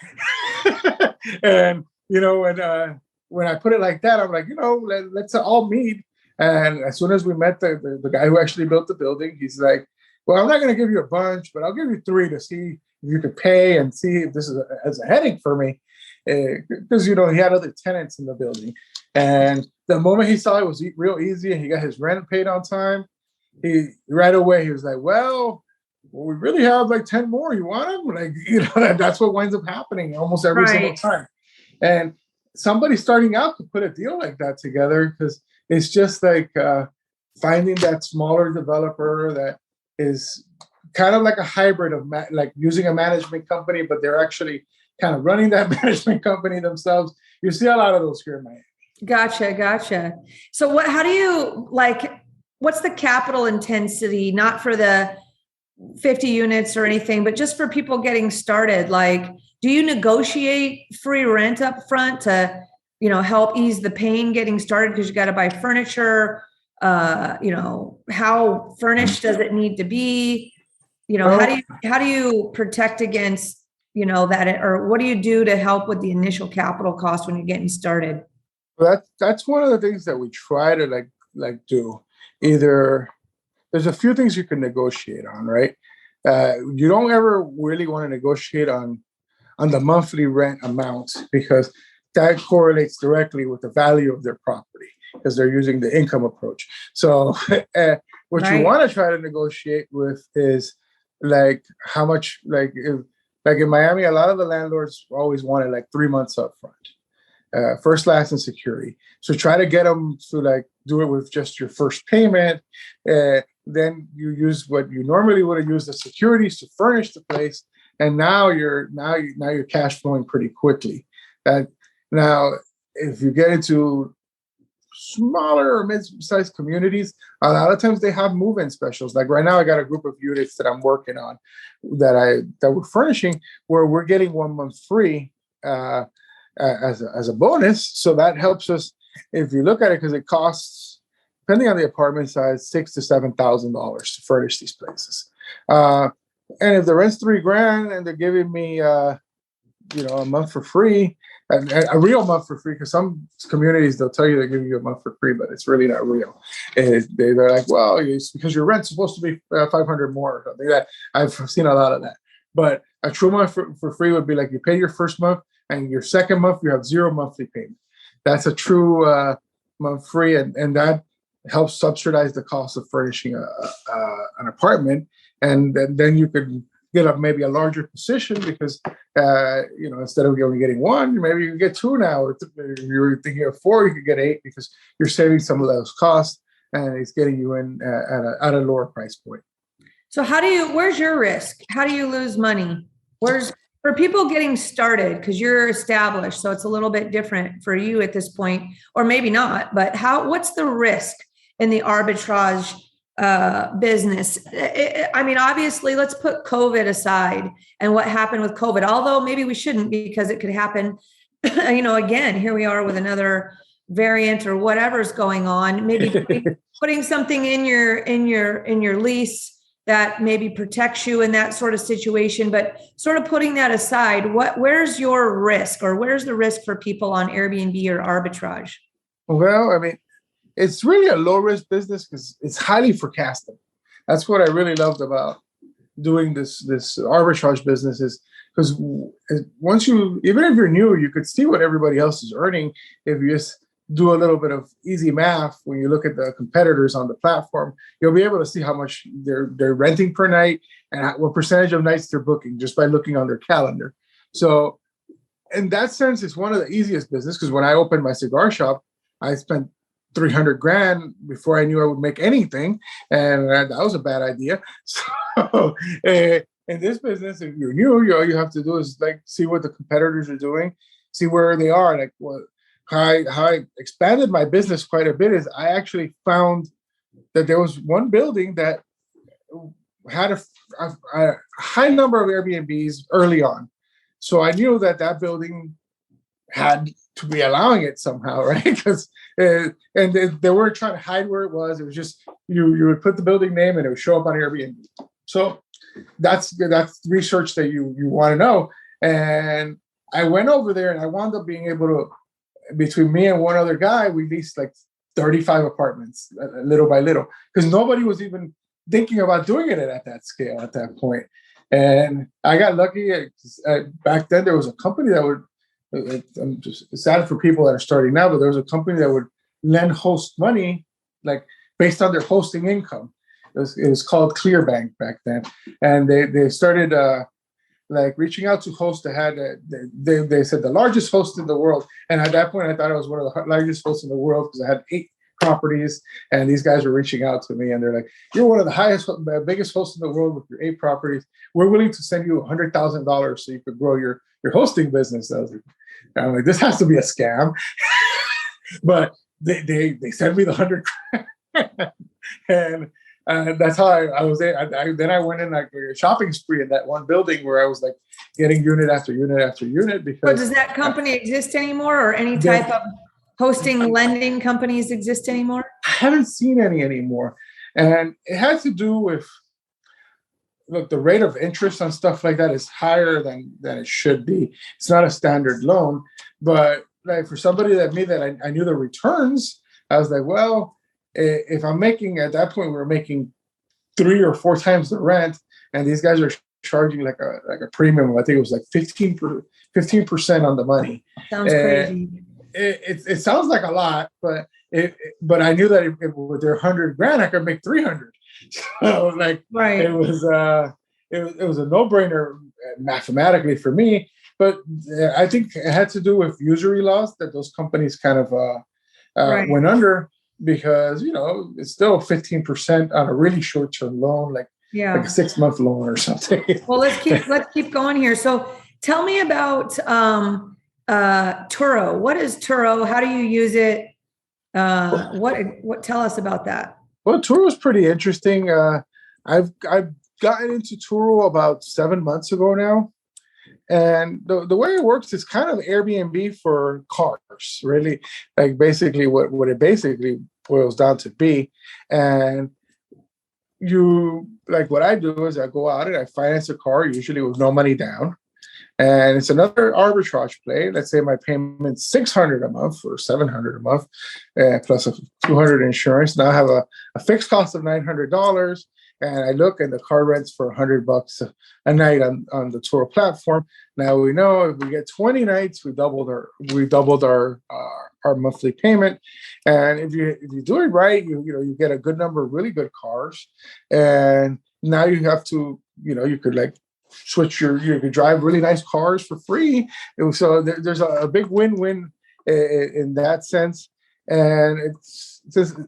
Speaker 3: Yeah. And, when I put it like that, I'm like, let's all meet. And as soon as we met the guy who actually built the building, he's like, well, I'm not going to give you a bunch, but I'll give you 3 to see if you could pay and see if this is as a headache for me. Because, he had other tenants in the building. And the moment he saw it was real easy and he got his rent paid on time, right away, he was like, well, we really have like 10 more. You want them? Like, that's what winds up happening almost every single time. And somebody starting out could put a deal like that together, because it's just like finding that smaller developer that is kind of like a hybrid of like using a management company, but they're actually kind of running that management company themselves. You see a lot of those here in Miami.
Speaker 2: Gotcha. So how do you what's the capital intensity, not for the 50 units or anything, but just for people getting started? Like, do you negotiate free rent up front to, help ease the pain getting started? Because you got to buy furniture. How furnished does it need to be? How do you protect against, that, or what do you do to help with the initial capital cost when you're getting started?
Speaker 3: That's one of the things that we try to do. Either there's a few things you can negotiate on, right? You don't ever really want to negotiate on the monthly rent amount, because that correlates directly with the value of their property, because they're using the income approach. So what you want to try to negotiate with is how much, in Miami, a lot of the landlords always wanted 3 months up front, first, last, and security. So try to get them to do it with just your first payment. Then you use what you normally would have used the securities to furnish the place, and now you're cash flowing pretty quickly. Now, if you get into smaller or mid-sized communities, a lot of times they have move-in specials. Like right now, I got a group of units that I'm working on that we're furnishing, where we're getting 1 month free as a bonus. So that helps us, if you look at it, because it costs, depending on the apartment size, $6,000 to $7,000 to furnish these places. And if the rent's $3,000 and they're giving me a month for free, a real month for free, because some communities, they'll tell you they're giving you a month for free, but it's really not real. They're like, well, it's because your rent's supposed to be $500 more or something. That I've seen a lot of that. But a true month for free would be you pay your first month, and your second month you have 0 monthly payment. That's a true month free, and that helps subsidize the cost of furnishing an apartment. And then you could get maybe a larger position, because instead of only getting 1, maybe you get 2 now. Or if you're thinking of 4, you could get 8, because you're saving some of those costs, and it's getting you in at a lower price point.
Speaker 2: So where's your risk? How do you lose money? For people getting started, because you're established, so it's a little bit different for you at this point, or maybe not, but what's the risk in the arbitrage business? I mean, obviously, let's put COVID aside and what happened with COVID, although maybe we shouldn't, because it could happen, again, here we are with another variant or whatever's going on, maybe putting something in your lease that maybe protects you in that sort of situation. But sort of putting that aside, where's your risk, or where's the risk for people on Airbnb or arbitrage?
Speaker 3: Well, I mean, it's really a low risk business because it's highly forecastable. That's what I really loved about doing this arbitrage business, is because once even if you're new, you could see what everybody else is earning. If you just do a little bit of easy math, when you look at the competitors on the platform, you'll be able to see how much they're renting per night and what percentage of nights they're booking just by looking on their calendar. So in that sense, it's one of the easiest business, because when I opened my cigar shop, I spent $300,000 before I knew I would make anything, and that was a bad idea. So in this business, if you're new, all you have to do is see what the competitors are doing, see where they are. How I expanded my business quite a bit is I actually found that there was one building that had a high number of Airbnbs early on. So I knew that building had to be allowing it somehow, right? Because and they weren't trying to hide where it was. It was just you would put the building name and it would show up on Airbnb. So that's research that you want to know. And I went over there and I wound up being able to, between me and one other guy, we leased like 35 apartments little by little, because nobody was even thinking about doing it at that scale at that point. And I got lucky. Back then, there was a company that would, I'm just sad for people that are starting now, but there was a company that would lend host money, like based on their hosting income. It was called Clearbank back then. And they started like reaching out to hosts that had, they said the largest host in the world. And at that point, I thought I was one of the largest hosts in the world because I had 8 properties, and these guys were reaching out to me and they're like, you're one of the biggest hosts in the world with your 8 properties. We're willing to send you $100,000 so you could grow your hosting business. I'm like, this has to be a scam. But they sent me the 100 and that's how I was there. Then I went in like a shopping spree in that one building where I was like getting unit after unit after unit. Because
Speaker 2: but does that company exist anymore, or any type of hosting lending companies exist anymore?
Speaker 3: I haven't seen any anymore. And it has to do with, look, the rate of interest on stuff like that is higher than it should be. It's not a standard loan, but like for somebody that I knew the returns, I was like, well, if I'm making, at that point, we were making 3 or 4 times the rent, and these guys are charging like a premium. I think it was like 15% on the money.
Speaker 2: Sounds crazy.
Speaker 3: It sounds like a lot, but I knew that with their $100,000, I could make 300. So like,
Speaker 2: right.
Speaker 3: It was a no-brainer mathematically for me. But I think it had to do with usury laws that those companies kind of went under, because it's still 15% on a really short-term loan, like a 6-month loan or something.
Speaker 2: Well, let's keep going here. So tell me about Turo. What is Turo? How do you use it? What tell us about that?
Speaker 3: Well, Turo is pretty interesting. I've gotten into Turo about 7 months ago now. And the way it works is kind of Airbnb for cars, really. Like basically what it basically boils down to be. And what I do is I go out and I finance a car, usually with no money down. And it's another arbitrage play. Let's say my payment's $600 a month or $700 a month, plus a $200 insurance. Now I have a fixed cost of $900. And I look, and the car rents for $100 a night on the Turo platform. Now we know if we get 20 nights, we doubled our monthly payment. And if you do it right, you get a good number of really good cars. And now you have to, you could like switch you could drive really nice cars for free. So there's a big win-win in that sense. And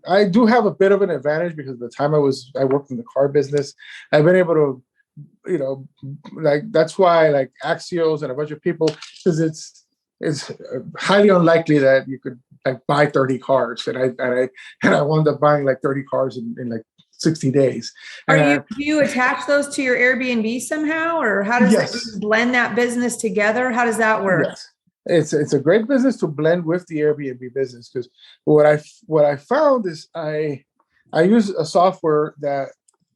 Speaker 3: I do have a bit of an advantage because the time I worked in the car business, I've been able to, that's why I like Axios and a bunch of people, because it's highly unlikely that you could like buy 30 cars. And I wound up buying like 30 cars in like 60 days.
Speaker 2: Do you attach those to your Airbnb somehow, or how does it blend that business together? How does that work?
Speaker 3: Yes. It's a great business to blend with the Airbnb business, because what I found is I use a software that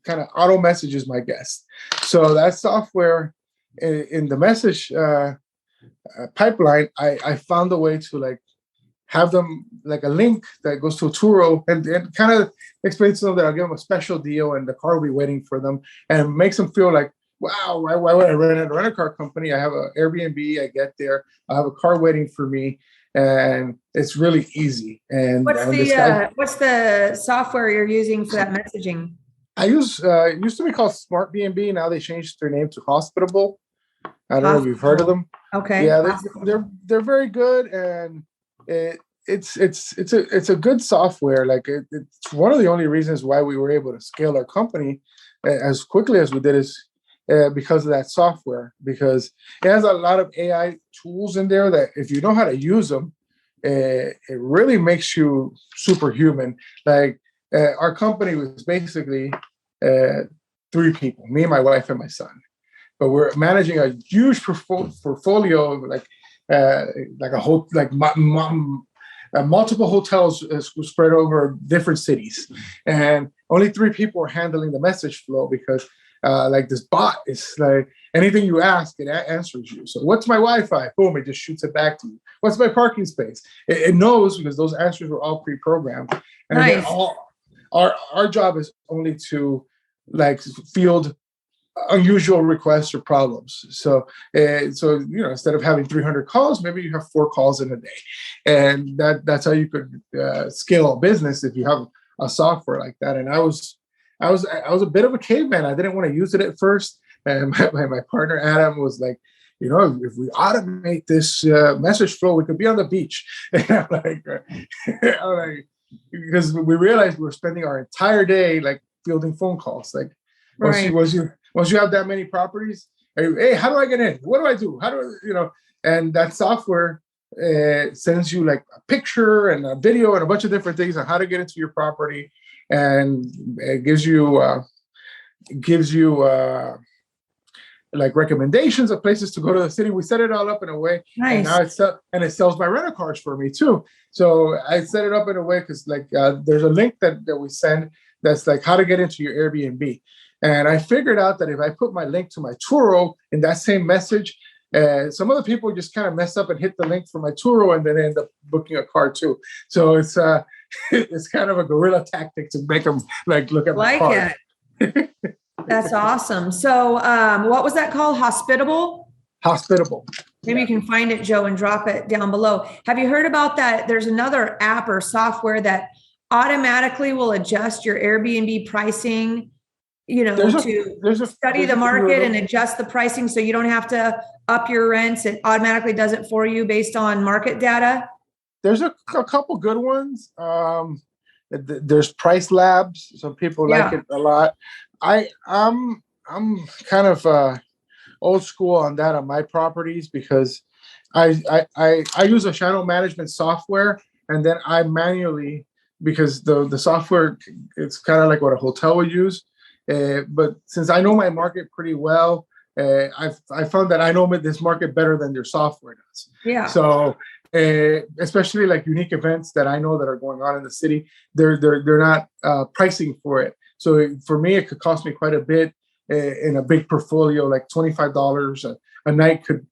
Speaker 3: kind of auto messages my guests. So that software in the message pipeline, I found a way to like have them like a link that goes to Turo and kind of explains to them that I'll give them a special deal and the car will be waiting for them, and makes them feel like, wow, why would I rent a car company? I have an Airbnb. I get there, I have a car waiting for me, and it's really easy. And
Speaker 2: what's the software you're using for that messaging?
Speaker 3: I use it used to be called Smart B&B. Now they changed their name to Hospitable. I don't know if you've heard of them.
Speaker 2: Okay.
Speaker 3: Yeah, they're very good, and it's a good software. Like it's one of the only reasons why we were able to scale our company as quickly as we did is because of that software, because it has a lot of AI tools in there that if you know how to use them, it really makes you superhuman. Like our company was basically 3 people, me, my wife, and my son. But we're managing a huge portfolio of multiple hotels spread over different cities, and only 3 people were handling the message flow because like this bot. It's like anything you ask, it answers you. So what's my Wi-Fi? Boom, it just shoots it back to you. What's my parking space? It knows because those answers were all pre-programmed. And
Speaker 2: Nice.
Speaker 3: then our job is only to like field unusual requests or problems. So instead of having 300 calls, maybe you have 4 calls in a day, and that's how you could scale a business if you have a software like that. And I was a bit of a caveman. I didn't want to use it at first, and my partner Adam was like, if we automate this message flow, we could be on the beach. And I'm like, because we realized we were spending our entire day like fielding phone calls. Like, once you have that many properties, hey, how do I get in? What do I do? How do I, and that software sends you like a picture and a video and a bunch of different things on how to get into your property. And it gives you like recommendations of places to go to the city. We set it all up in a way.
Speaker 2: Nice.
Speaker 3: And it sells my rental cars for me too. So I set it up in a way because there's a link that we send that's like how to get into your Airbnb. And I figured out that if I put my link to my Turo in that same message, some other people just kind of mess up and hit the link for my Turo and then end up booking a car too. So it's kind of a guerrilla tactic to make them like look at my car.
Speaker 2: It. That's awesome. So what was that called? Hospitable?
Speaker 3: Hospitable.
Speaker 2: Maybe you can find it, Joe, and drop it down below. Have you heard about that? There's another app or software that automatically will adjust your Airbnb pricing, to study the market and adjust the pricing so you don't have to up your rents. It automatically does it for you based on market data.
Speaker 3: There's a couple good ones. There's Price Labs. Some people like it a lot. I'm kind of old school on that on my properties because I use a channel management software, and then I manually, because the software, it's kind of like what a hotel would use. But since I know my market pretty well, I found that I know this market better than their software does.
Speaker 2: Yeah.
Speaker 3: So especially like unique events that I know that are going on in the city, they're not pricing for it. So for me, it could cost me quite a bit in a big portfolio, like $25 a night could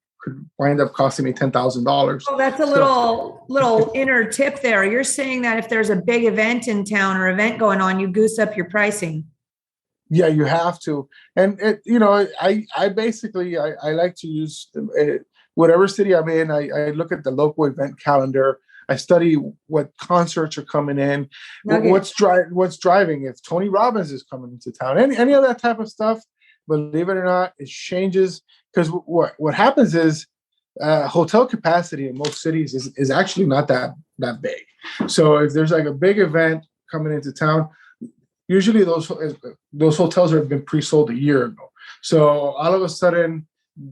Speaker 3: wind up costing me $10,000.
Speaker 2: Oh, that's a little inner tip there. You're saying that if there's a big event in town or event going on, you goose up your pricing.
Speaker 3: Yeah, you have to. And I basically like to use whatever city I'm in. I look at the local event calendar. I study what concerts are coming in, what's driving. If Tony Robbins is coming into town, any of that type of stuff. Believe it or not, it changes because what happens is hotel capacity in most cities is actually not that big. So if there's like a big event coming into town, usually those hotels have been pre-sold a year ago. So all of a sudden,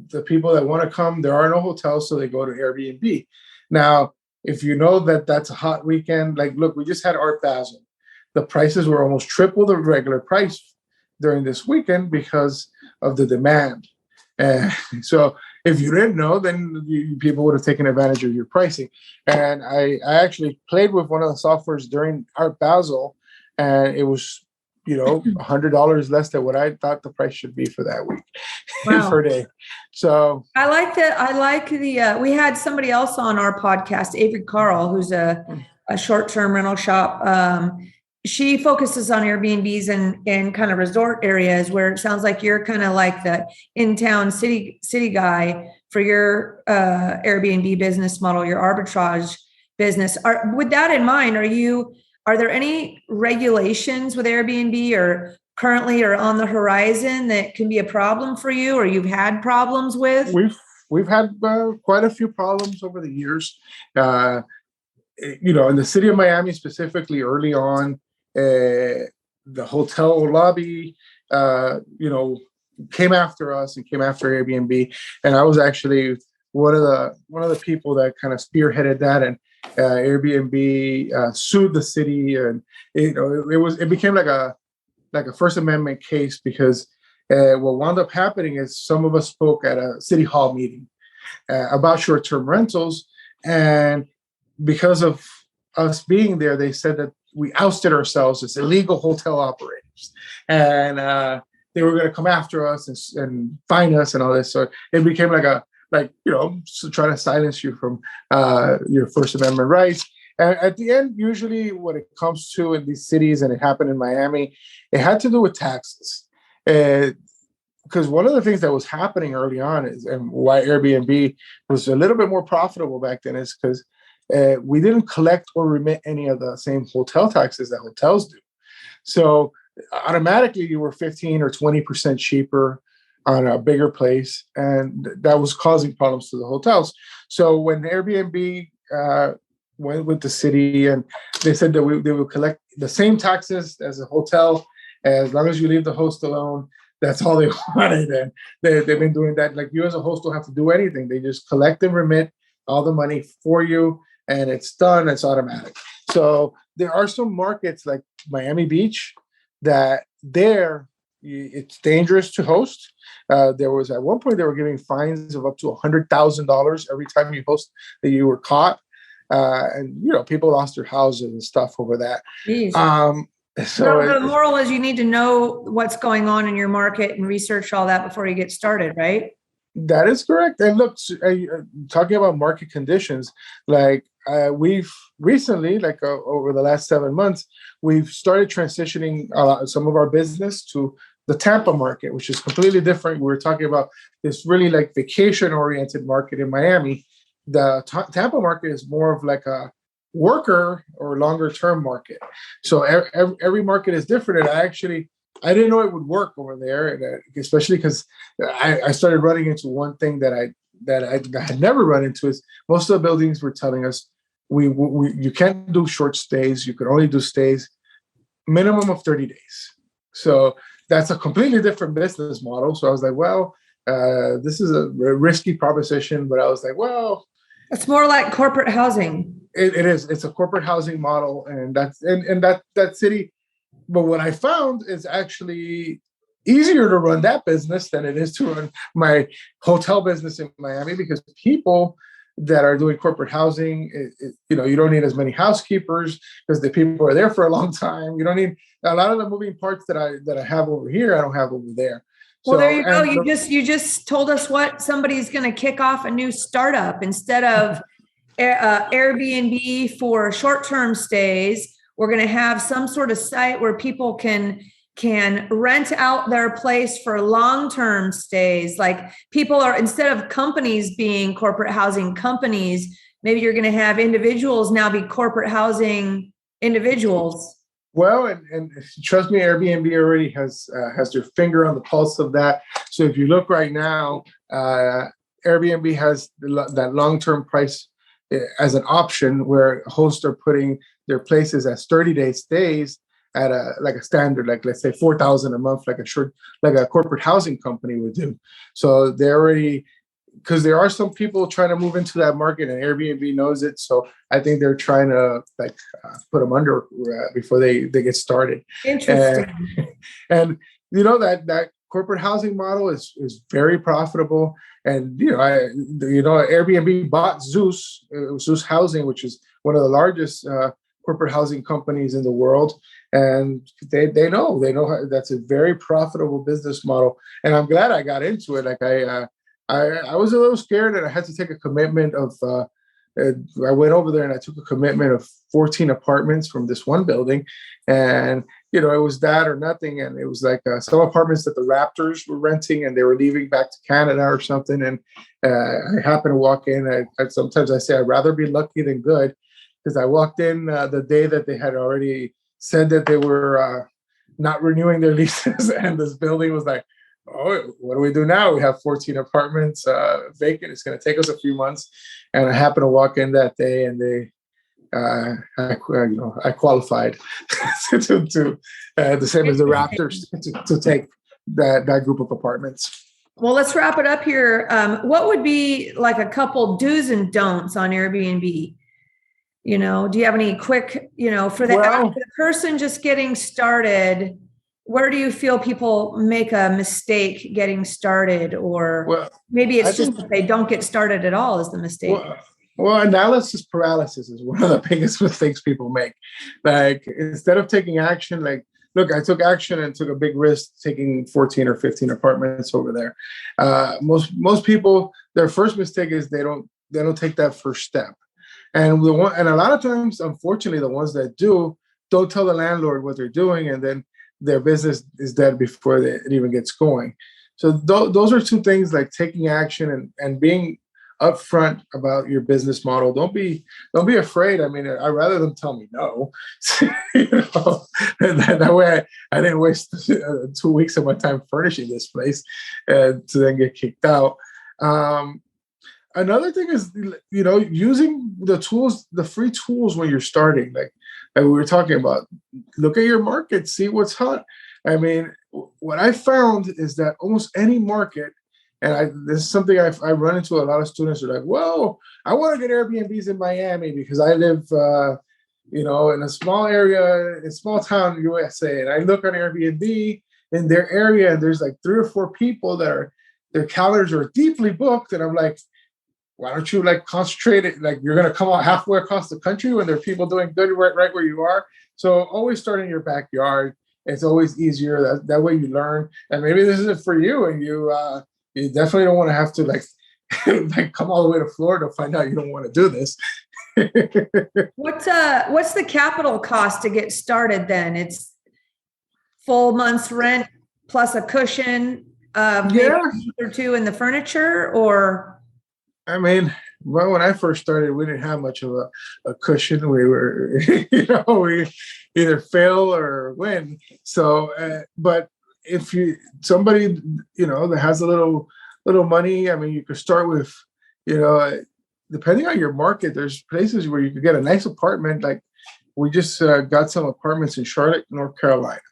Speaker 3: the people that want to come, there are no hotels, so they go to Airbnb. Now, if you know that that's a hot weekend, like look, we just had Art Basel. The prices were almost triple the regular price during this weekend because of the demand. So if you didn't know, then people would have taken advantage of your pricing. And I actually played with one of the softwares during Art Basel, and it was, $100 less than what I thought the price should be for that week. Wow. Per day. So
Speaker 2: I like the we had somebody else on our podcast, Avery Carl, who's a short-term rental shop. She focuses on Airbnbs and kind of resort areas where it sounds like you're kind of like the in-town city guy for your Airbnb business model, your arbitrage business. With that in mind, are there any regulations with Airbnb or currently or on the horizon that can be a problem for you or you've had problems with?
Speaker 3: We've had quite a few problems over the years. In the city of Miami specifically, early on, the hotel lobby, came after us and came after Airbnb, and I was actually one of the people that kind of spearheaded that. And Airbnb sued the city, and it became like a First Amendment case because what wound up happening is some of us spoke at a city hall meeting about short-term rentals, and because of us being there, they said that we ousted ourselves as illegal hotel operators, and they were going to come after us and fine us and all this. So it became trying to silence you from your First Amendment rights. And at the end, usually when it comes to in these cities, and it happened in Miami, it had to do with taxes. Because one of the things that was happening early on and why Airbnb was a little bit more profitable back then is because we didn't collect or remit any of the same hotel taxes that hotels do. So automatically you were 15 or 20% cheaper on a bigger place. And that was causing problems to the hotels. So when Airbnb went with the city and they said that they would collect the same taxes as a hotel, as long as you leave the host alone, that's all they wanted. And they've been doing that. Like, you as a host don't have to do anything. They just collect and remit all the money for you, and it's done. It's automatic. So there are some markets like Miami Beach that it's dangerous to host. There was at one point they were giving fines of up to $100,000 every time you host that you were caught. And people lost their houses and stuff over that.
Speaker 2: So the moral is you need to know what's going on in your market and research all that before you get started, right?
Speaker 3: That is correct. And look, talking about market conditions, like we've recently, over the last 7 months, we've started transitioning some of our business to the Tampa market, which is completely different. We're talking about this really like vacation-oriented market in Miami. The Tampa market is more of like a worker or longer term market. So every market is different. And I didn't know it would work over there, and especially because I started running into one thing that I had never run into is most of the buildings were telling us you can't do short stays. You can only do stays minimum of 30 days. So that's a completely different business model. So I was like, well, this is a risky proposition, but I was like, well,
Speaker 2: it's more like corporate housing.
Speaker 3: It is. It's a corporate housing model, and that city. But what I found is actually easier to run that business than it is to run my hotel business in Miami, because people that are doing corporate housing, you don't need as many housekeepers because the people are there for a long time. You don't need a lot of the moving parts that I have over here. I don't have over there.
Speaker 2: Well, there you go. You just told us what somebody's going to kick off a new startup. Instead of Airbnb for short-term stays, we're going to have some sort of site where people can rent out their place for long-term stays. Like, people are, instead of companies being corporate housing companies, maybe you're going to have individuals now be corporate housing individuals.
Speaker 3: Well, and trust me, Airbnb already has their finger on the pulse of that. So if you look right now, Airbnb has that long-term price as an option, where hosts are putting their places as 30-day stays at a standard, like let's say $4,000 a month, like a corporate housing company would do. So they're already, because there are some people trying to move into that market, and Airbnb knows it. So I think they're trying to put them under before they get started.
Speaker 2: Interesting.
Speaker 3: And that corporate housing model is very profitable. And Airbnb bought Zeus Housing, which is one of the largest corporate housing companies in the world, and they know how, that's a very profitable business model. And I'm glad I got into it. Like I was a little scared, and I had to take a commitment of. I went over there and I took a commitment of 14 apartments from this one building, and it was that or nothing. And it was like some apartments that the Raptors were renting, and they were leaving back to Canada or something. And I happened to walk in. Sometimes I say I'd rather be lucky than good, because I walked in the day that they had already said that they were not renewing their leases, and this building was like, oh, what do we do now? We have 14 apartments vacant. It's going to take us a few months. And I happened to walk in that day, and I qualified to the same as the Raptors to take that group of apartments.
Speaker 2: Well, let's wrap it up here. What would be like a couple do's and don'ts on Airbnb? Do you have any quick, for the person just getting started? Where do you feel people make a mistake getting started, or maybe it's just that they don't get started at all is the mistake?
Speaker 3: Well, analysis paralysis is one of the biggest mistakes people make. Like, instead of taking action, like look, I took action and took a big risk taking 14 or 15 apartments over there. Most people, their first mistake is they don't take that first step. And a lot of times, unfortunately, the ones that don't tell the landlord what they're doing, and then their business is dead before it even gets going. So those are two things, like taking action and being upfront about your business model. Don't be afraid. I mean, I'd rather them tell me no. And that way I didn't waste 2 weeks of my time furnishing this place to then get kicked out. Another thing is, using the tools, the free tools when you're starting, like we were talking about. Look at your market, see what's hot. I mean, what I found is that almost any market, and this is something I run into. A lot of students are like, "Whoa, I want to get Airbnbs in Miami because I live, in a small area, in a small town, USA." And I look on Airbnb in their area, and there's like 3 or 4 people that their calendars are deeply booked, and I'm like, why don't you concentrate it? Like, you're going to come out halfway across the country when there are people doing good right where you are. So always start in your backyard. It's always easier. That way you learn. And maybe this isn't for you, and you definitely don't want to have to come all the way to Florida to find out you don't want to do this.
Speaker 2: What's the capital cost to get started then? It's full month's rent plus a cushion, maybe a month or 2 in the furniture, or?
Speaker 3: I mean, well, when I first started, we didn't have much of a cushion. We were, we either fail or win. So, but if somebody, that has a little money, I mean, you could start with, depending on your market, there's places where you could get a nice apartment. Like, we just got some apartments in Charlotte, North Carolina,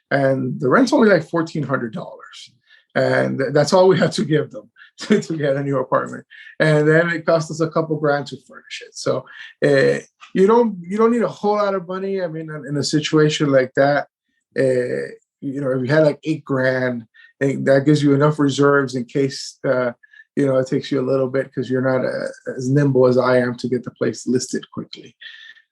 Speaker 3: and the rent's only like $1,400, and that's all we had to give them to get a new apartment. And then it cost us a couple grand to furnish it. So you don't need a whole lot of money. I mean, in a situation like that, if you had like $8 grand, that gives you enough reserves in case it takes you a little bit, because you're not as nimble as I am to get the place listed quickly.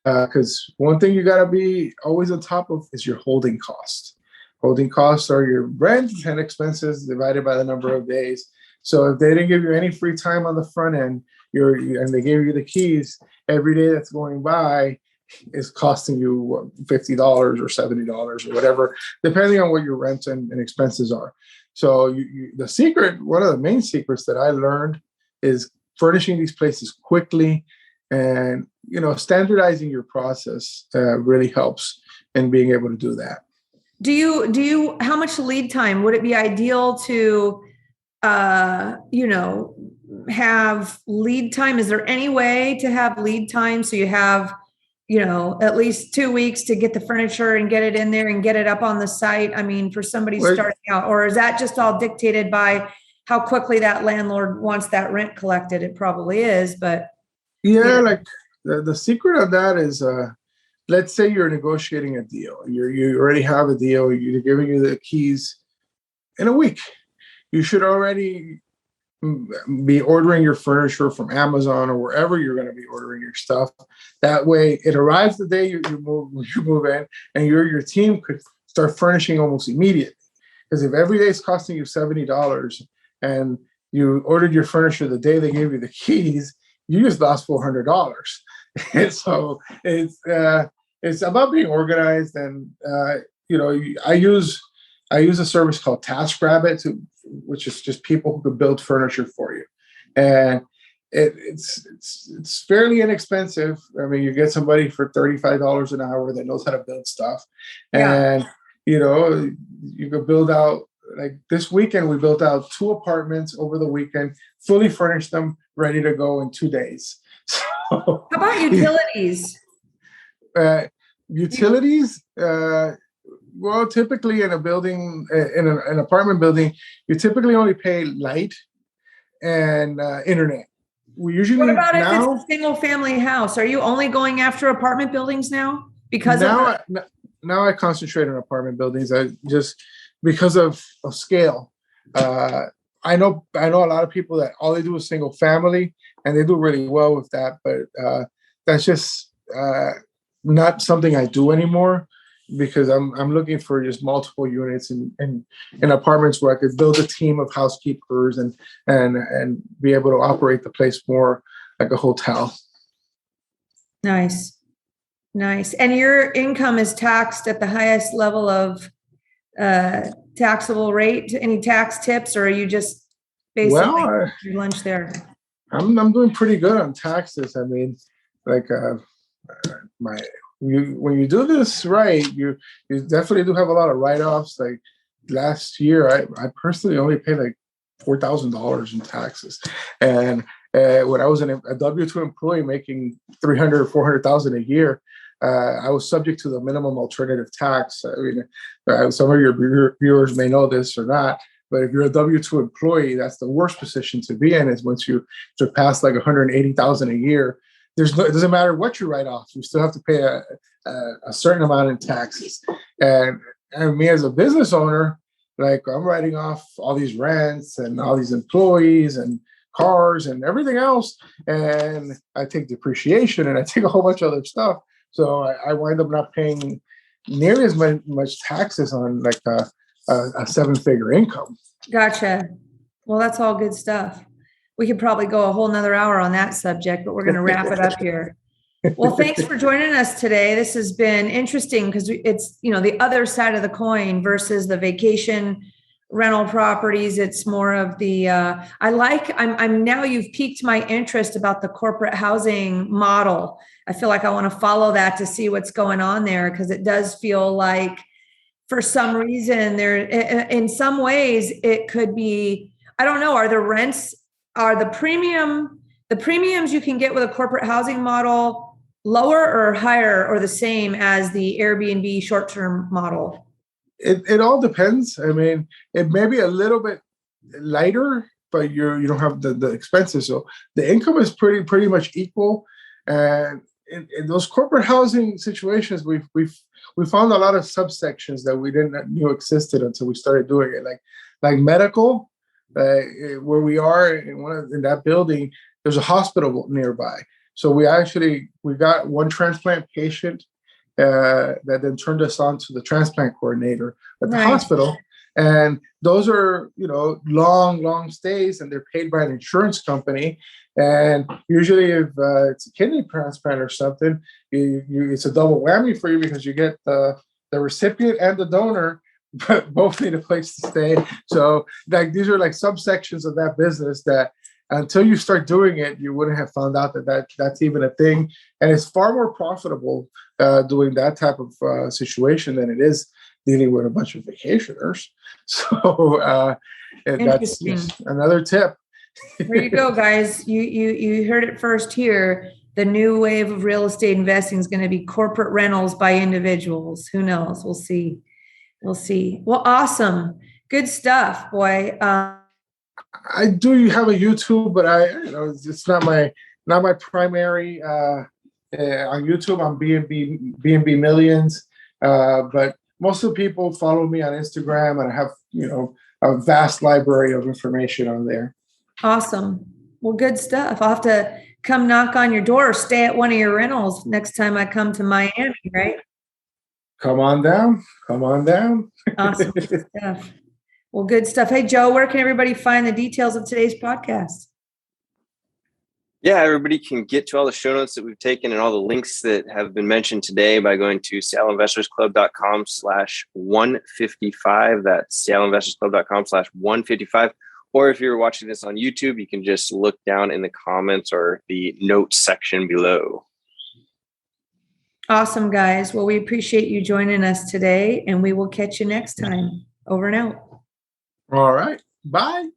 Speaker 3: Because one thing you got to be always on top of is your holding costs. Holding costs are your rent and expenses divided by the number of days. So if they didn't give you any free time on the front end, and they gave you the keys, every day that's going by is costing you $50 or $70 or whatever, depending on what your rent and expenses are. So one of the main secrets that I learned is furnishing these places quickly, and standardizing your process really helps in being able to do that.
Speaker 2: Do you how much lead time would it be ideal to have lead time? Is there any way to have lead time so you have, at least 2 weeks to get the furniture and get it in there and get it up on the site? I mean, for somebody starting out, or is that just all dictated by how quickly that landlord wants that rent collected? It probably is, but
Speaker 3: like the secret of that is, let's say you're negotiating a deal. You already have a deal. You're giving you the keys in a week. You should already be ordering your furniture from Amazon or wherever you're going to be ordering your stuff. That way it arrives the day you move in, and your team could start furnishing almost immediately. Because if every day is costing you $70 and you ordered your furniture the day they gave you the keys, you just lost $400. And so it's about being organized. And I use a service called TaskRabbit, which is just people who can build furniture for you, and it's fairly inexpensive. I mean, you get somebody for $35 an hour that knows how to build stuff, and you could build out. Like this weekend, we built out 2 apartments over the weekend, fully furnished them, ready to go in 2 days. So,
Speaker 2: how about utilities?
Speaker 3: Utilities. Well, typically in a building, in an apartment building, you typically only pay light and internet. We usually. What
Speaker 2: about if it's a single family house? Are you only going after apartment buildings now?
Speaker 3: Now I concentrate on apartment buildings. Because of scale. I know a lot of people that all they do is single family, and they do really well with that. But that's just not something I do anymore. because I'm looking for just multiple units in apartments where I could build a team of housekeepers and be able to operate the place more like a hotel.
Speaker 2: Nice. And your income is taxed at the highest level of taxable rate? Any tax tips, or are you just basically your lunch there?
Speaker 3: I'm doing pretty good on taxes. I mean, like when you do this right, you definitely do have a lot of write-offs. Like last year, I personally only paid like $4,000 in taxes, and when I was a W-2 employee making $300,000 or $400,000 a year, I was subject to the minimum alternative tax. I mean, some of your viewers may know this or not, but if you're a W-2 employee, that's the worst position to be in. Is once you surpass like $180,000 a year, it doesn't matter what you write off, you still have to pay a certain amount in taxes. And me as a business owner, like I'm writing off all these rents and all these employees and cars and everything else, and I take depreciation and I take a whole bunch of other stuff. So I wind up not paying nearly as much taxes on like a 7-figure income.
Speaker 2: Gotcha. Well, that's all good stuff. We could probably go a whole nother hour on that subject, but we're going to wrap it up here. Well, thanks for joining us today. This has been interesting because it's, the other side of the coin versus the vacation rental properties. It's more of the, I'm now you've piqued my interest about the corporate housing model. I feel like I want to follow that to see what's going on there, because it does feel like for some reason there, in some ways it could be, I don't know, are the premiums you can get with a corporate housing model lower or higher or the same as the Airbnb short-term model?
Speaker 3: It all depends. I mean, it may be a little bit lighter, but you don't have the expenses. So the income is pretty much equal. And in those corporate housing situations, we found a lot of subsections that we didn't know existed until we started doing it. Like medical, where we are in that building, there's a hospital nearby. So we got one transplant patient that then turned us on to the transplant coordinator at the hospital. And those are, long stays, and they're paid by an insurance company. And usually if it's a kidney transplant or something, it's a double whammy for you, because you get the recipient and the donor, but both need a place to stay. So like these are like subsections of that business that until you start doing it, you wouldn't have found out that's even a thing. And it's far more profitable doing that type of situation than it is dealing with a bunch of vacationers. So that's just another tip.
Speaker 2: There you go, guys. You heard it first here. The new wave of real estate investing is going to be corporate rentals by individuals. Who knows? We'll see. Well, awesome. Good stuff, boy.
Speaker 3: I do have a YouTube, but it's not my primary. On YouTube, I'm B&B Millions, but most of the people follow me on Instagram, and I have a vast library of information on there.
Speaker 2: Awesome. Well, good stuff. I'll have to come knock on your door or stay at one of your rentals next time I come to Miami, right?
Speaker 3: Come on down.
Speaker 2: Awesome stuff. Well, good stuff. Hey, Joe, where can everybody find the details of today's podcast?
Speaker 1: Yeah, everybody can get to all the show notes that we've taken and all the links that have been mentioned today by going to SeattleInvestorsClub.com/155. That's SeattleInvestorsClub.com/155. Or if you're watching this on YouTube, you can just look down in the comments or the notes section below.
Speaker 2: Awesome, guys. Well, we appreciate you joining us today, and we will catch you next time. Over and out.
Speaker 3: All right. Bye.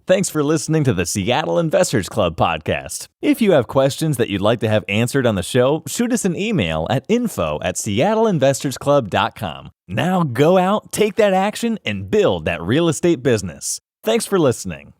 Speaker 5: Thanks for listening to the Seattle Investors Club podcast. If you have questions that you'd like to have answered on the show, shoot us an email at info@SeattleInvestorsClub.com. Now go out, take that action, and build that real estate business. Thanks for listening.